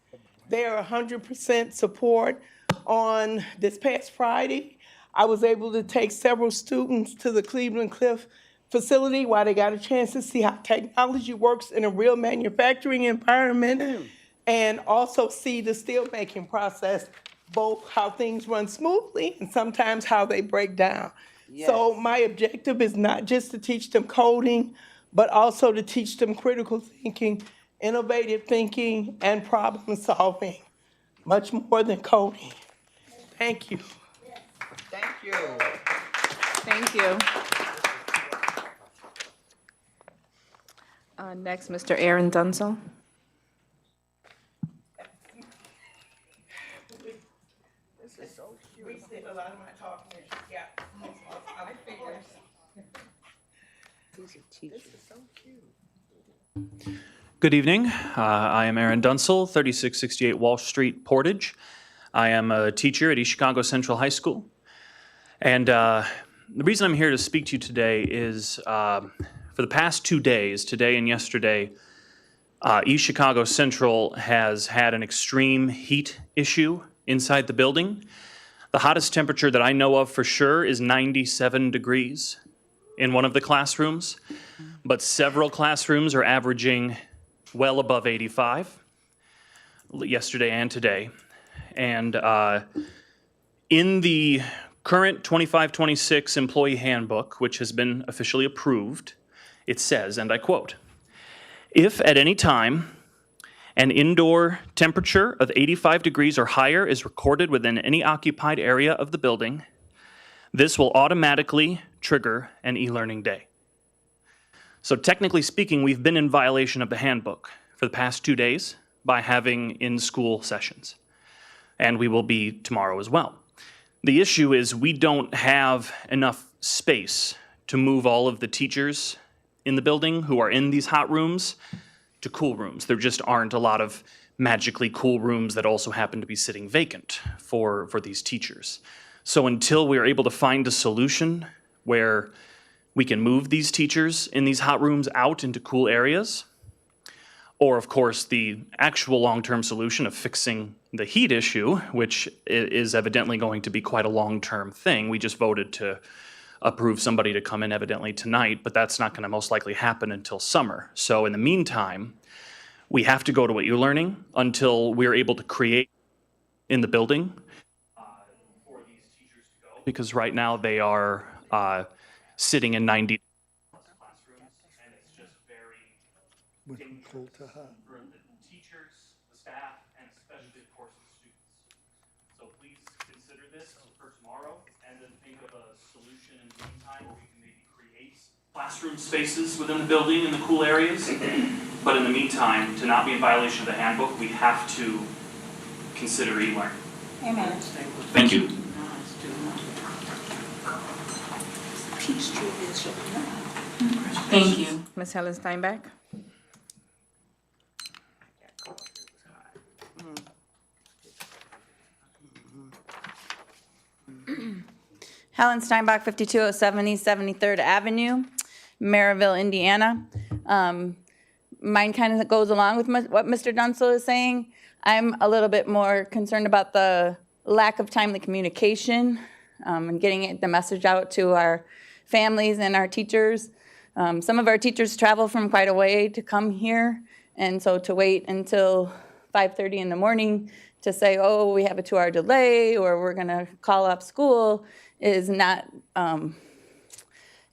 they are 100% support. On this past Friday, I was able to take several students to the Cleveland Cliff facility while they got a chance to see how technology works in a real manufacturing environment and also see the steel-making process, both how things run smoothly and sometimes how they break down. So Yes. my objective is not just to teach them coding, but also to teach them critical thinking, innovative thinking, and problem solving, much more than coding. Thank you. Thank you. Thank you. Next, Mr. Aaron Dunsel. Good evening. I am Aaron Dunsel, 3668 Walsh Street, Portage. I am a teacher at East Chicago Central High School. And the reason I'm here to speak to you today is for the past 2 days, today and yesterday, East Chicago Central has had an extreme heat issue inside the building. The hottest temperature that I know of for sure is 97 degrees in one of the classrooms, but several classrooms are averaging well above 85 yesterday and today. And in the current 25-26 employee handbook, which has been officially approved, it says, and I quote, "If at any time an indoor temperature of 85 degrees or higher is recorded within any occupied area of the building, this will automatically trigger an e-learning day." So technically speaking, we've been in violation of the handbook for the past 2 days by having in-school sessions. And we will be tomorrow as well. The issue is we don't have enough space to move all of the teachers in the building who are in these hot rooms to cool rooms. There just aren't a lot of magically cool rooms that also happen to be sitting vacant for these teachers. So until we are able to find a solution where we can move these teachers in these hot rooms out into cool areas, or of course the actual long-term solution of fixing the heat issue, which is evidently going to be quite a long-term thing. We just voted to approve somebody to come in evidently tonight, but that's not going to most likely happen until summer. So in the meantime, we have to go to e-learning until we're able to create in the building for these teachers to go, because right now they are sitting in 90 classrooms, and it's just very dangerous for the teachers, the staff, and especially, of course, the students. So please consider this for tomorrow, and then think of a solution in the meantime where we can maybe create classroom spaces within the building in the cool areas. But in the meantime, to not be in violation of the handbook, we have to consider e-learning. Amen. Thank you. Thank you. Ms. Helen Steinbach? Helen Steinbach, 5207 East 73rd Avenue, Maryville, Indiana. Mine kind of goes along with what Mr. Dunsel is saying. I'm a little bit more concerned about the lack of timely communication and getting the message out to our families and our teachers. Some of our teachers travel from quite a way to come here, and so to wait until 5:30 in the morning to say, oh, we have a 2-hour delay or we're gonna call up school is not,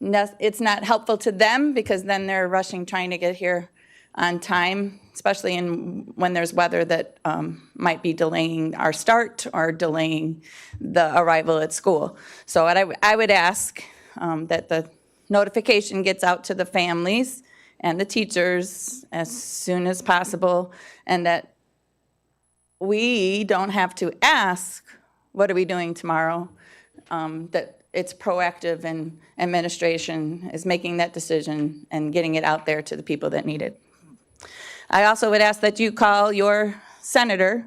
it's not helpful to them, because then they're rushing trying to get here on time, especially when there's weather that might be delaying our start or delaying the arrival at school. So what I would ask that the notification gets out to the families and the teachers as soon as possible, and that we don't have to ask, what are we doing tomorrow? That it's proactive, and administration is making that decision and getting it out there to the people that need it. I also would ask that you call your senator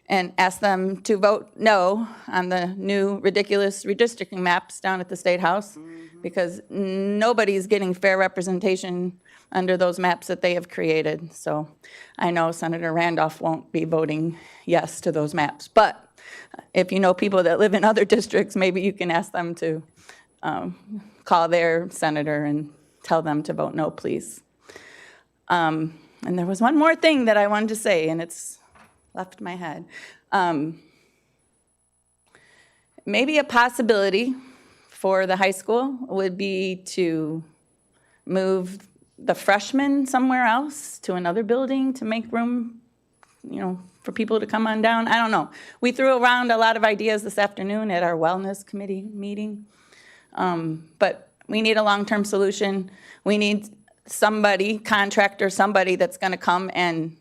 and ask them to vote no on the new ridiculous redistricting maps down at the State House, because nobody's getting fair representation under those maps that they have created. So I know Senator Randolph won't be voting yes to those maps, but if you know people that live in other districts, maybe you can ask them to call their senator and tell them to vote no, please. And there was one more thing that I wanted to say, and it's left my head. Maybe a possibility for the high school would be to move the freshmen somewhere else to another building to make room, for people to come on down. I don't know. We threw around a lot of ideas this afternoon at our wellness committee meeting. But we need a long-term solution. We need somebody, contractor, somebody that's going to come and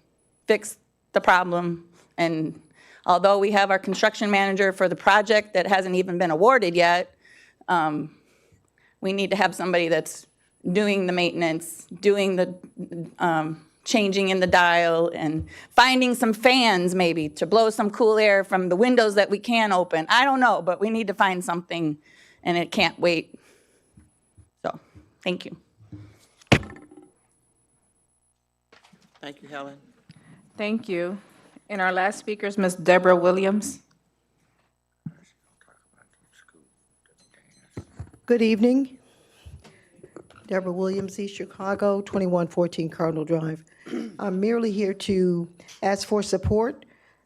fix the problem. And although we have our construction manager for the project that hasn't even been awarded yet, we need to have somebody that's doing the maintenance, doing the changing in the dial, and finding some fans maybe to blow some cool air from the windows that we can open. I don't know, but we need to find something, and it can't wait. So, thank you. Thank you, Helen. Thank you. And our last speaker is Ms. Deborah Williams. Good evening. Deborah Williams, East Chicago, 2114 Cardinal Drive. I'm merely here to ask for support.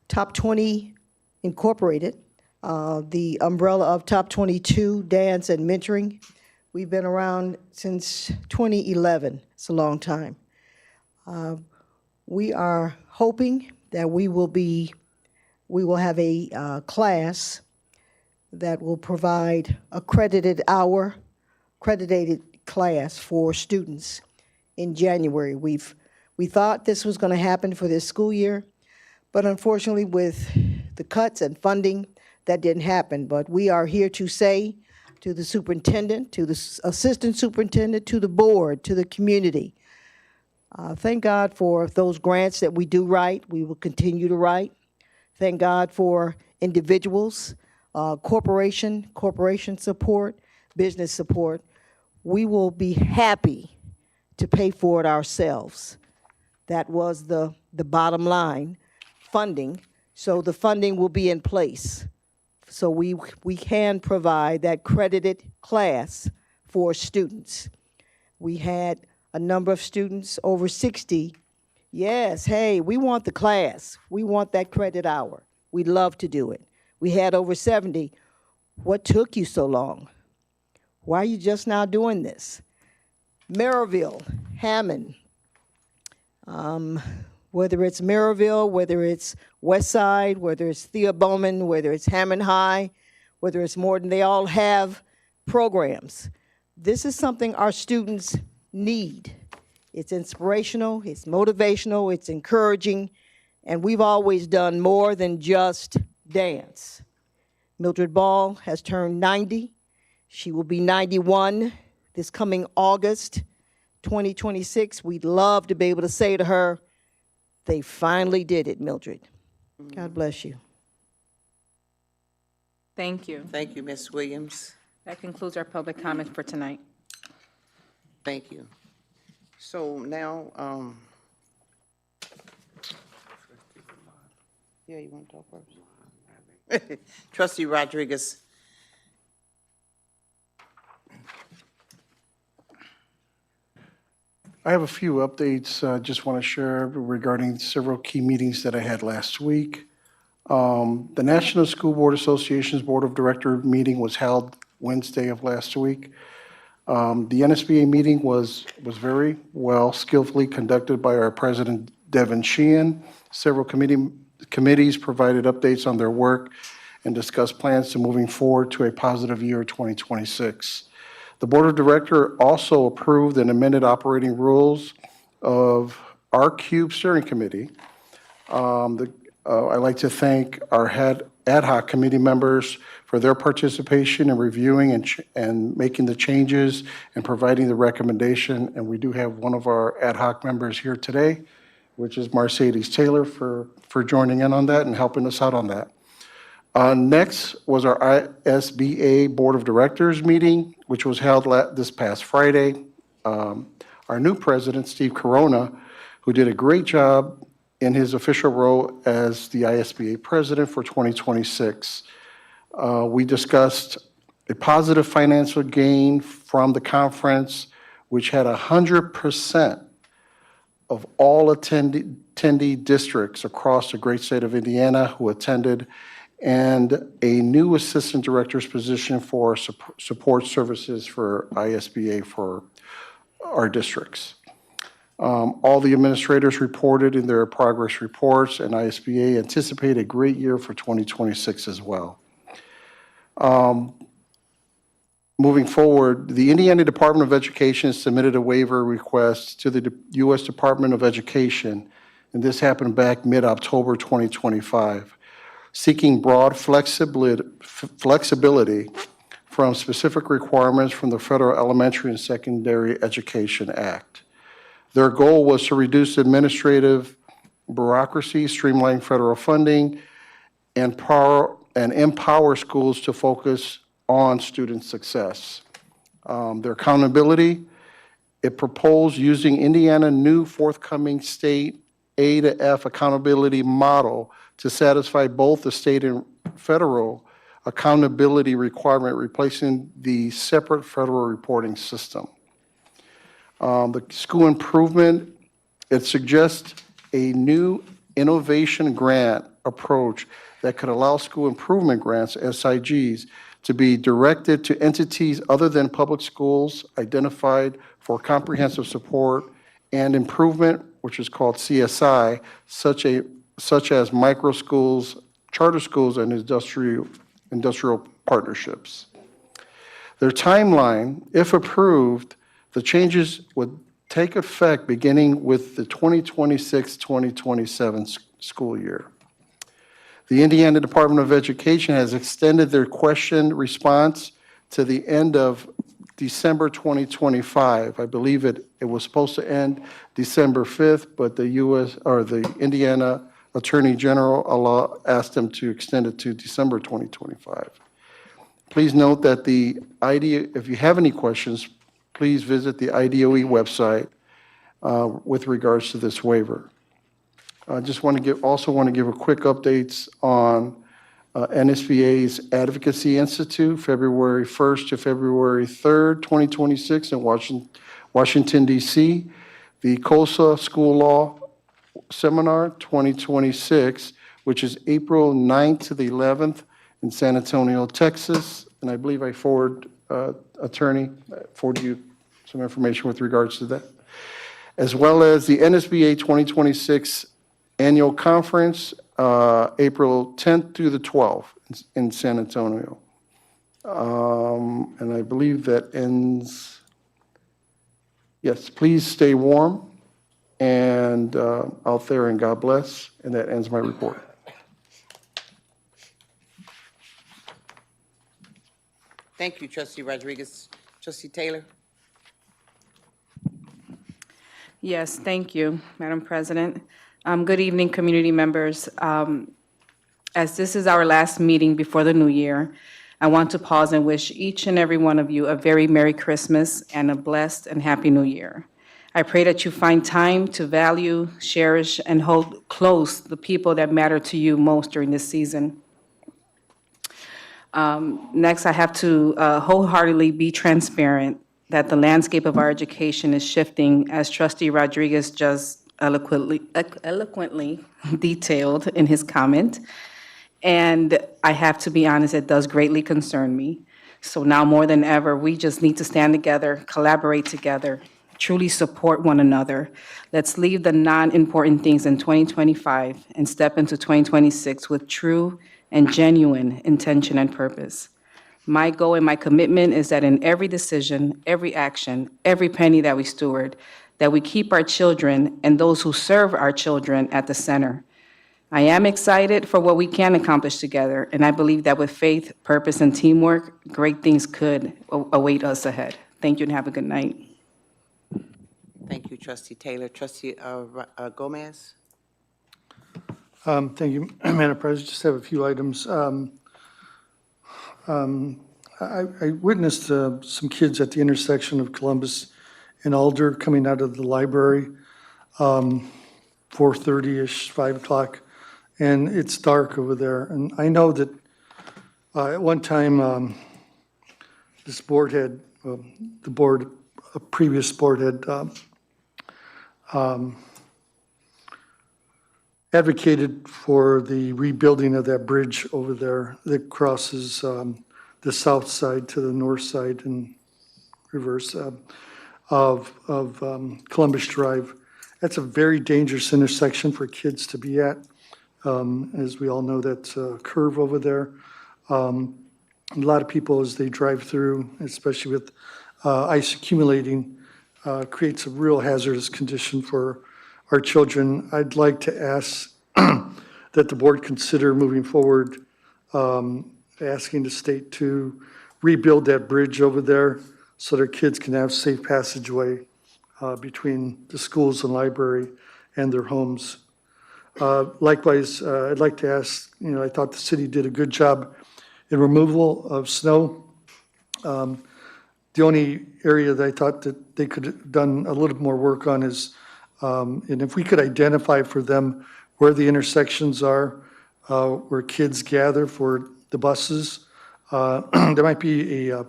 Top 20 Incorporated, the umbrella of Top 22 Dance and Mentoring. We've been around since 2011. It's a long time. We are hoping that we will have a class that will provide accredited class for students in January. We thought this was going to happen for this school year, but unfortunately with the cuts and funding, that didn't happen. But we are here to say to the superintendent, to the assistant superintendent, to the board, to the community, thank God for those grants that we do write. We will continue to write. Thank God for individuals, corporation support, business support. We will be happy to pay for it ourselves. That was the bottom line, funding. So the funding will be in place. So we can provide that credited class for students. We had a number of students, over 60. Yes, hey, we want the class. We want that credit hour. We'd love to do it. We had over 70. What took you so long? Why are you just now doing this? Maryville, Hammond, whether it's Maryville, whether it's West Side, whether it's Thea Bowman, whether it's Hammond High, whether it's Morton, they all have programs. This is something our students need. It's inspirational, it's motivational, it's encouraging, and we've always done more than just dance. Mildred Ball has turned 90. She will be 91 this coming August 2026. We'd love to be able to say to her, they finally did it, Mildred. God bless you. Thank you. Thank you, Ms. Williams. That concludes our public comment for tonight. Thank you. So now, yeah, you want to talk first? Trustee Rodriguez. I have a few updates, just want to share regarding several key meetings that I had last week. The National School Board Association's Board of Director meeting was held Wednesday of last week. The NSBA meeting was very well, skillfully conducted by our president, Devin Sheehan. Several committees provided updates on their work and discussed plans to moving forward to a positive year 2026. The Board of Directors also approved and amended operating rules of our CUBE Steering Committee. I'd like to thank our ad hoc committee members for their participation in reviewing and making the changes and providing the recommendation. And we do have one of our ad hoc members here today, which is Mercedes Taylor, for joining in on that and helping us out on that. Next was our ISBA Board of Directors meeting, which was held this past Friday. Our new president, Steve Corona, who did a great job in his official role as the ISBA president for 2026. We discussed a positive financial gain from the conference, which had 100% of all attendee districts across the great state of Indiana who attended, and a new assistant director's position for support services for ISBA for our districts. All the administrators reported in their progress reports, and ISBA anticipate a great year for 2026 as well. moving forward, the Indiana Department of Education submitted a waiver request to the U.S. Department of Education, and this happened back mid-October 2025, seeking broad flexibility from specific requirements from the Federal Elementary and Secondary Education Act. Their goal was to reduce administrative bureaucracy, streamline federal funding, and empower schools to focus on student success. Their accountability, it proposed using Indiana new forthcoming state A to F accountability model to satisfy both the state and federal accountability requirement, replacing the separate federal reporting system. The school improvement, it suggests a new innovation grant approach that could allow school improvement grants, SIGs, to be directed to entities other than public schools identified for comprehensive support and improvement, which is called CSI, such as micro schools, charter schools, and industrial partnerships. Their timeline, if approved, the changes would take effect beginning with the 2026-2027 school year. The Indiana Department of Education has extended their question response to the end of December 2025. I believe it was supposed to end December 5th, but the Indiana Attorney General asked them to extend it to December 2025. Please note that if you have any questions, please visit the IDOE website with regards to this waiver. I just also want to give a quick updates on NSBA's Advocacy Institute, February 1st to February 3rd, 2026 in Washington, D.C. The COSA School Law Seminar 2026, which is April 9th to the 11th in San Antonio, Texas. And I believe I forwarded you some information with regards to that. As well as the NSBA 2026 Annual Conference, April 10th through the 12th in San Antonio. And I believe that ends, yes, please stay warm and out there, and God bless. And that ends my report. Thank you, Trustee Rodriguez. Trustee Taylor? Yes, thank you, Madam President. Good evening, community members. As this is our last meeting before the new year, I want to pause and wish each and every one of you a very Merry Christmas and a blessed and Happy New Year. I pray that you find time to value, cherish, and hold close the people that matter to you most during this season. Next, I have to wholeheartedly be transparent that the landscape of our education is shifting, as Trustee Rodriguez just eloquently detailed in his comment. And I have to be honest, it does greatly concern me. So now more than ever, we just need to stand together, collaborate together, truly support one another. Let's leave the non-important things in 2025 and step into 2026 with true and genuine intention and purpose. My goal and my commitment is that in every decision, every action, every penny that we steward, that we keep our children and those who serve our children at the center. I am excited for what we can accomplish together, and I believe that with faith, purpose, and teamwork, great things could await us ahead. Thank you and have a good night. Thank you, Trustee Taylor. Trustee Gomez? Thank you, Madam President. Just have a few items. I witnessed some kids at the intersection of Columbus and Alder coming out of the library, 4:30-ish, 5 o'clock, and it's dark over there. And I know that at one time, this board had, a previous board had advocated for the rebuilding of that bridge over there that crosses the south side to the north side and reverse of Columbus Drive. That's a very dangerous intersection for kids to be at. As we all know, that's a curve over there. a lot of people, as they drive through, especially with ice accumulating, creates a real hazardous condition for our children. I'd like to ask that the board consider moving forward, asking the state to rebuild that bridge over there so their kids can have safe passageway between the schools and library and their homes. Likewise, I'd like to ask, I thought the city did a good job in removal of snow. The only area that I thought that they could have done a little more work on is, and if we could identify for them where the intersections are, where kids gather for the buses, there might be an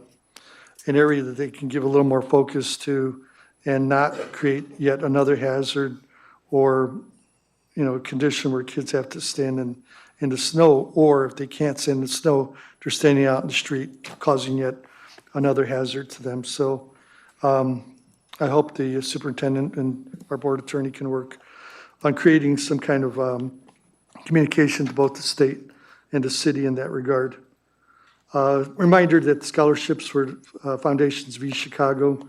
area that they can give a little more focus to and not create yet another hazard or, a condition where kids have to stand in the snow, or if they can't stand in the snow, they're standing out in the street, causing yet another hazard to them. So I hope the superintendent and our board attorney can work on creating some kind of communication to both the state and the city in that regard. Reminder that the scholarships for Foundations v. Chicago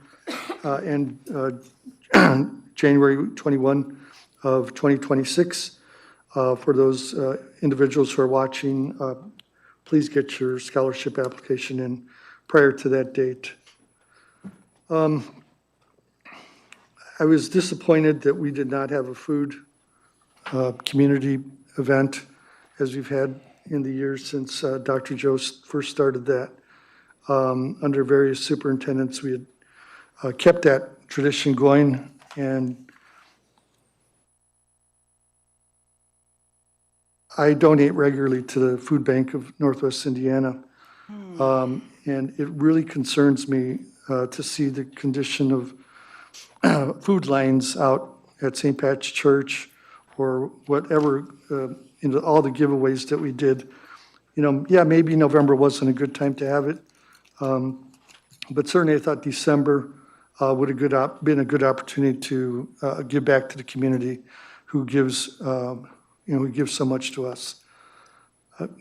and January 21 of 2026. For those individuals who are watching, please get your scholarship application in prior to that date. I was disappointed that we did not have a food community event as we've had in the years since Dr. Joe first started that. Under various superintendents, we had kept that tradition going, and I donate regularly to the Food Bank of Northwest Indiana. And it really concerns me to see the condition of food lines out at St. Pat's Church or whatever, all the giveaways that we did. Maybe November wasn't a good time to have it. But certainly I thought December would have been a good opportunity to give back to the community who gives who gives so much to us.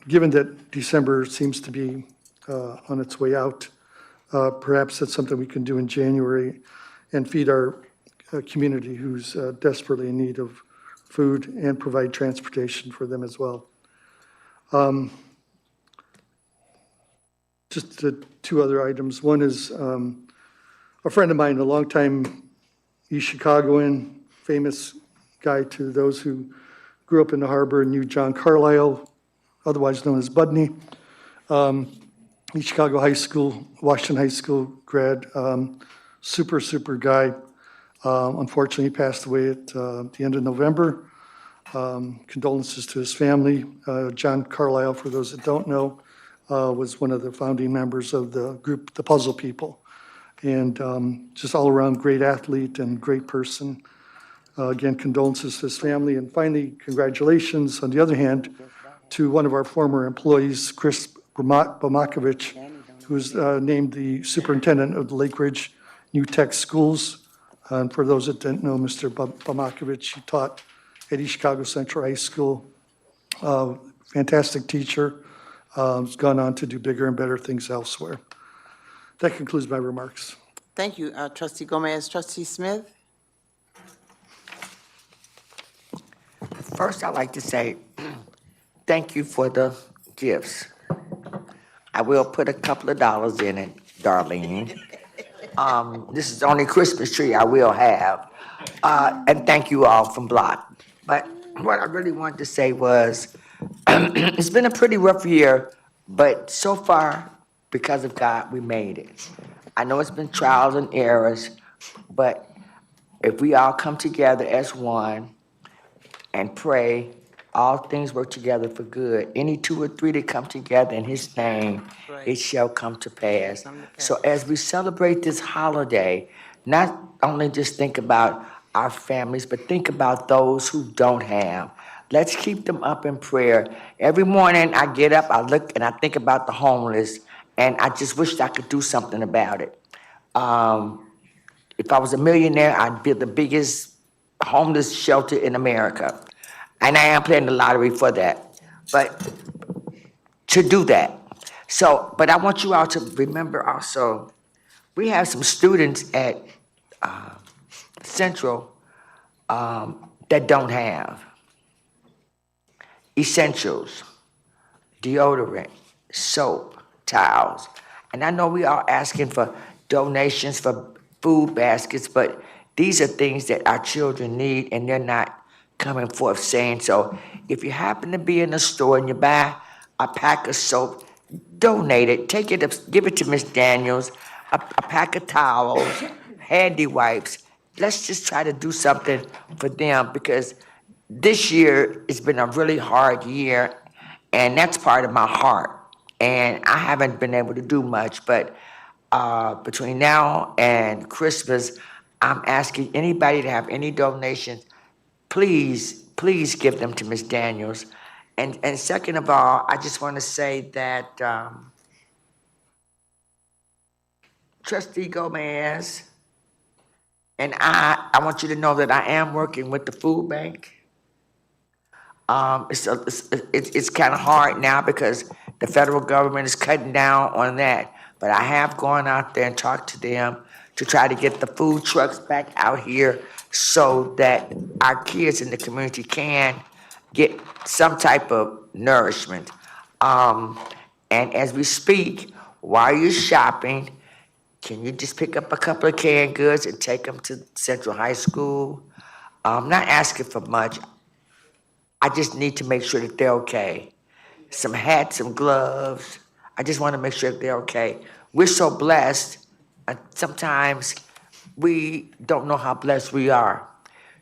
Given that December seems to be on its way out, perhaps that's something we can do in January and feed our community who's desperately in need of food and provide transportation for them as well. Just two other items. One is a friend of mine, a longtime East Chicagoan, famous guy to those who grew up in the harbor and knew John Carlisle, otherwise known as Budney. East Chicago High School, Washington High School grad, super guy. Unfortunately, he passed away at the end of November. Condolences to his family. John Carlisle, for those that don't know, was one of the founding members of the group, the Puzzle People. And just all around great athlete and great person. Again, condolences to his family. And finally, congratulations, on the other hand, to one of our former employees, Chris Bomakovich, who's named the superintendent of the Lake Ridge New Tech Schools. And for those that didn't know, Mr. Bomakovich, he taught at East Chicago Central High School. Fantastic teacher. Has gone on to do bigger and better things elsewhere. That concludes my remarks. Thank you, Trustee Gomez. Trustee Smith? First, I'd like to say thank you for the gifts. I will put a couple of dollars in it, Darlene. This is the only Christmas tree I will have. And thank you all from Block. But what I really wanted to say was, it's been a pretty rough year, but so far, because of God, we made it. I know it's been trials and errors, but if we all come together as one and pray, all things work together for good. Any two or three that come together in his name, it shall come to pass. So as we celebrate this holiday, not only just think about our families, but think about those who don't have. Let's keep them up in prayer. Every morning I get up, I look and I think about the homeless, and I just wish I could do something about it. If I was a millionaire, I'd build the biggest homeless shelter in America. And I am playing the lottery for that. But to do that. So, but I want you all to remember also, we have some students at Central that don't have essentials, deodorant, soap, towels. And I know we are asking for donations for food baskets, but these are things that our children need and they're not coming forth saying. So if you happen to be in a store and you buy a pack of soap, donate it, take it, give it to Miss Daniels, a pack of towels, handy wipes. Let's just try to do something for them because this year it's been a really hard year and that's part of my heart. And I haven't been able to do much, but between now and Christmas, I'm asking anybody to have any donations, please give them to Miss Daniels. And second of all, I just want to say that Trustee Gomez and I want you to know that I am working with the food bank. It's kind of hard now because the federal government is cutting down on that. But I have gone out there and talked to them to try to get the food trucks back out here so that our kids in the community can get some type of nourishment. And as we speak, while you're shopping, can you just pick up a couple of canned goods and take them to Central High School? I'm not asking for much. I just need to make sure that they're okay. Some hats, some gloves. I just want to make sure that they're okay. We're so blessed. Sometimes we don't know how blessed we are.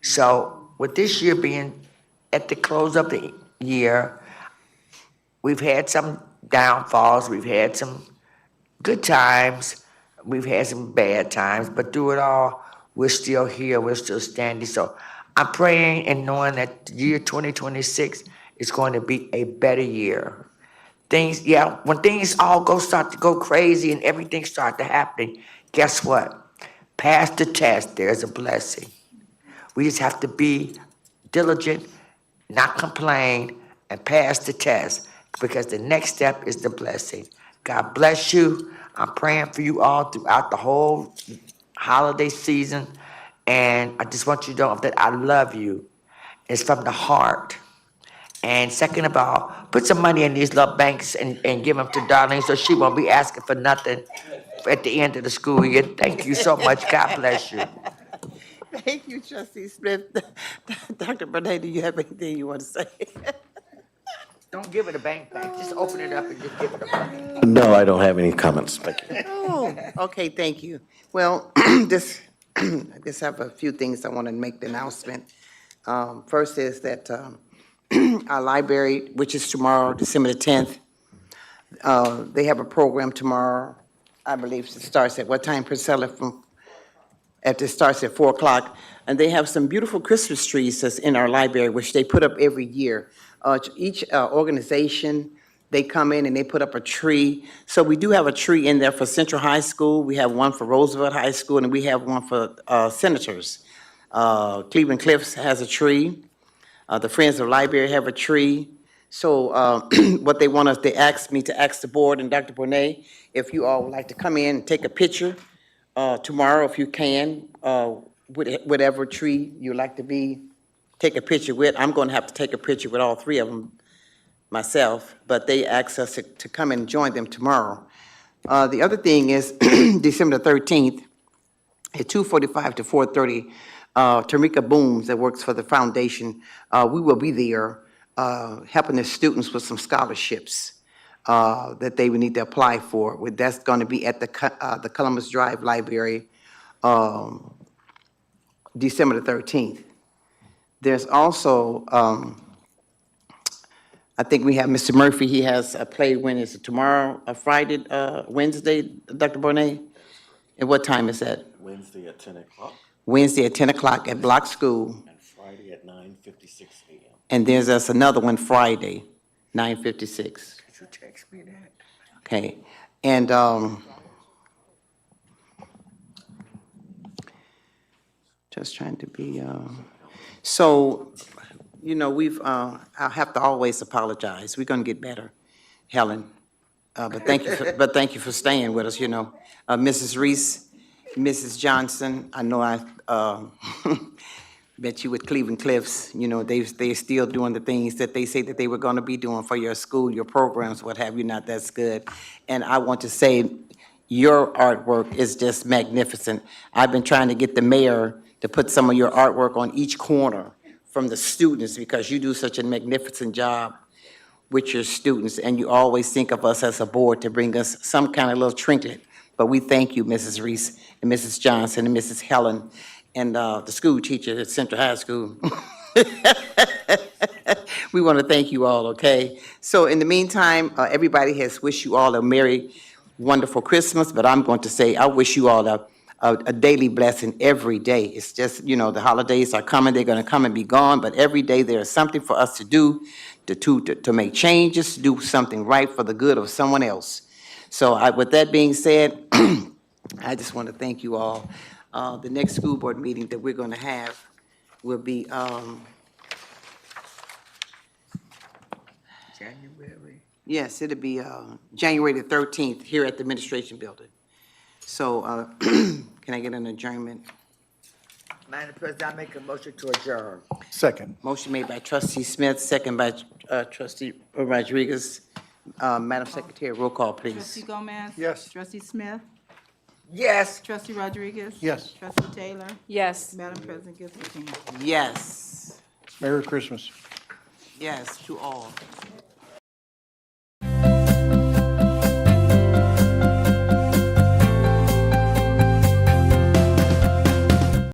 So with this year being at the close of the year, we've had some downfalls. We've had some good times. We've had some bad times. But through it all, we're still here. We're still standing. So I'm praying and knowing that the year 2026 is going to be a better year. When things all start to go crazy and everything start to happen, guess what? Pass the test, there's a blessing. We just have to be diligent, not complain, and pass the test because the next step is the blessing. God bless you. I'm praying for you all throughout the whole holiday season. And I just want you to know that I love you. It's from the heart. And second of all, put some money in these little banks and give them to Darlene so she won't be asking for nothing at the end of the school year. Thank you so much. God bless you. Thank you, Trustee Smith. Dr. Bernay, do you have anything you want to say? Don't give it a bank. Just open it up and just give it a bank. No, I don't have any comments. Thank you. Oh, okay, thank you. Well, I just have a few things I want to make the announcement. First is that our library, which is tomorrow, December the 10th, they have a program tomorrow. I believe it starts at what time, Priscilla? It starts at 4 o'clock. And they have some beautiful Christmas trees that's in our library, which they put up every year. Each organization, they come in and they put up a tree. So we do have a tree in there for Central High School. We have one for Roosevelt High School, and we have one for Senators. Cleveland Cliffs has a tree. The Friends of the Library have a tree. So what they want us, they asked me to ask the board and Dr. Bonet if you all would like to come in and take a picture tomorrow, if you can, with whatever tree you'd like to take a picture with. I'm going to have to take a picture with all three of them myself, but they asked us to come and join them tomorrow. The other thing is December the 13th at 2:45 to 4:30, Tamika Booms, that works for the foundation, we will be there helping the students with some scholarships that they would need to apply for. That's going to be at the Columbus Drive Library, December the 13th. There's also, I think we have Mr. Murphy. He has a play. When is it? Tomorrow, Friday, Wednesday, Dr. Bonet? And what time is that? Wednesday at 10 o'clock Wednesday at 10 o'clock at Block School. and Friday at 9:56 a.m. And there's us another one Friday, 9:56. Could you text me that? Okay. And just trying to be, so, you know, I'll have to always apologize. We're going to get better, Helen. But thank you for staying with us, you know. Mrs. Reese, Mrs. Johnson, I know bet you with Cleveland Cliffs, you know, they're still doing the things that they say that they were gonna be doing for your school, your programs, what have you not, that's good. And I want to say, your artwork is just magnificent. I've been trying to get the mayor to put some of your artwork on each corner from the students, because you do such a magnificent job with your students, and you always think of us as a board to bring us some kind of little trinket. But we thank you, Mrs. Reese, and Mrs. Johnson, and Mrs. Helen, and the school teacher at Central High School. We want to thank you all, okay? So in the meantime, everybody has wished you all a merry, wonderful Christmas, but I'm going to say I wish you all a daily blessing every day. It's just, you know, the holidays are coming, they're going to come and be gone, but every day there is something for us to do, to make changes, to do something right for the good of someone else. So with that being said, I just want to thank you all. The next school board meeting that we're going to have will be January. yes, it'll be January the 13th here at the Administration Building. So can I get an adjournment? Madam President, I make a motion to adjourn. Second. Motion made by trustee Smith, second by trustee Rodriguez. Madam Secretary, roll call, please. Trustee Gomez? Yes. Trustee Smith? Yes. Trustee Rodriguez? Yes. Trustee Taylor? Yes. Madam President Gibson King? Yes, Merry Christmas. yes, to all.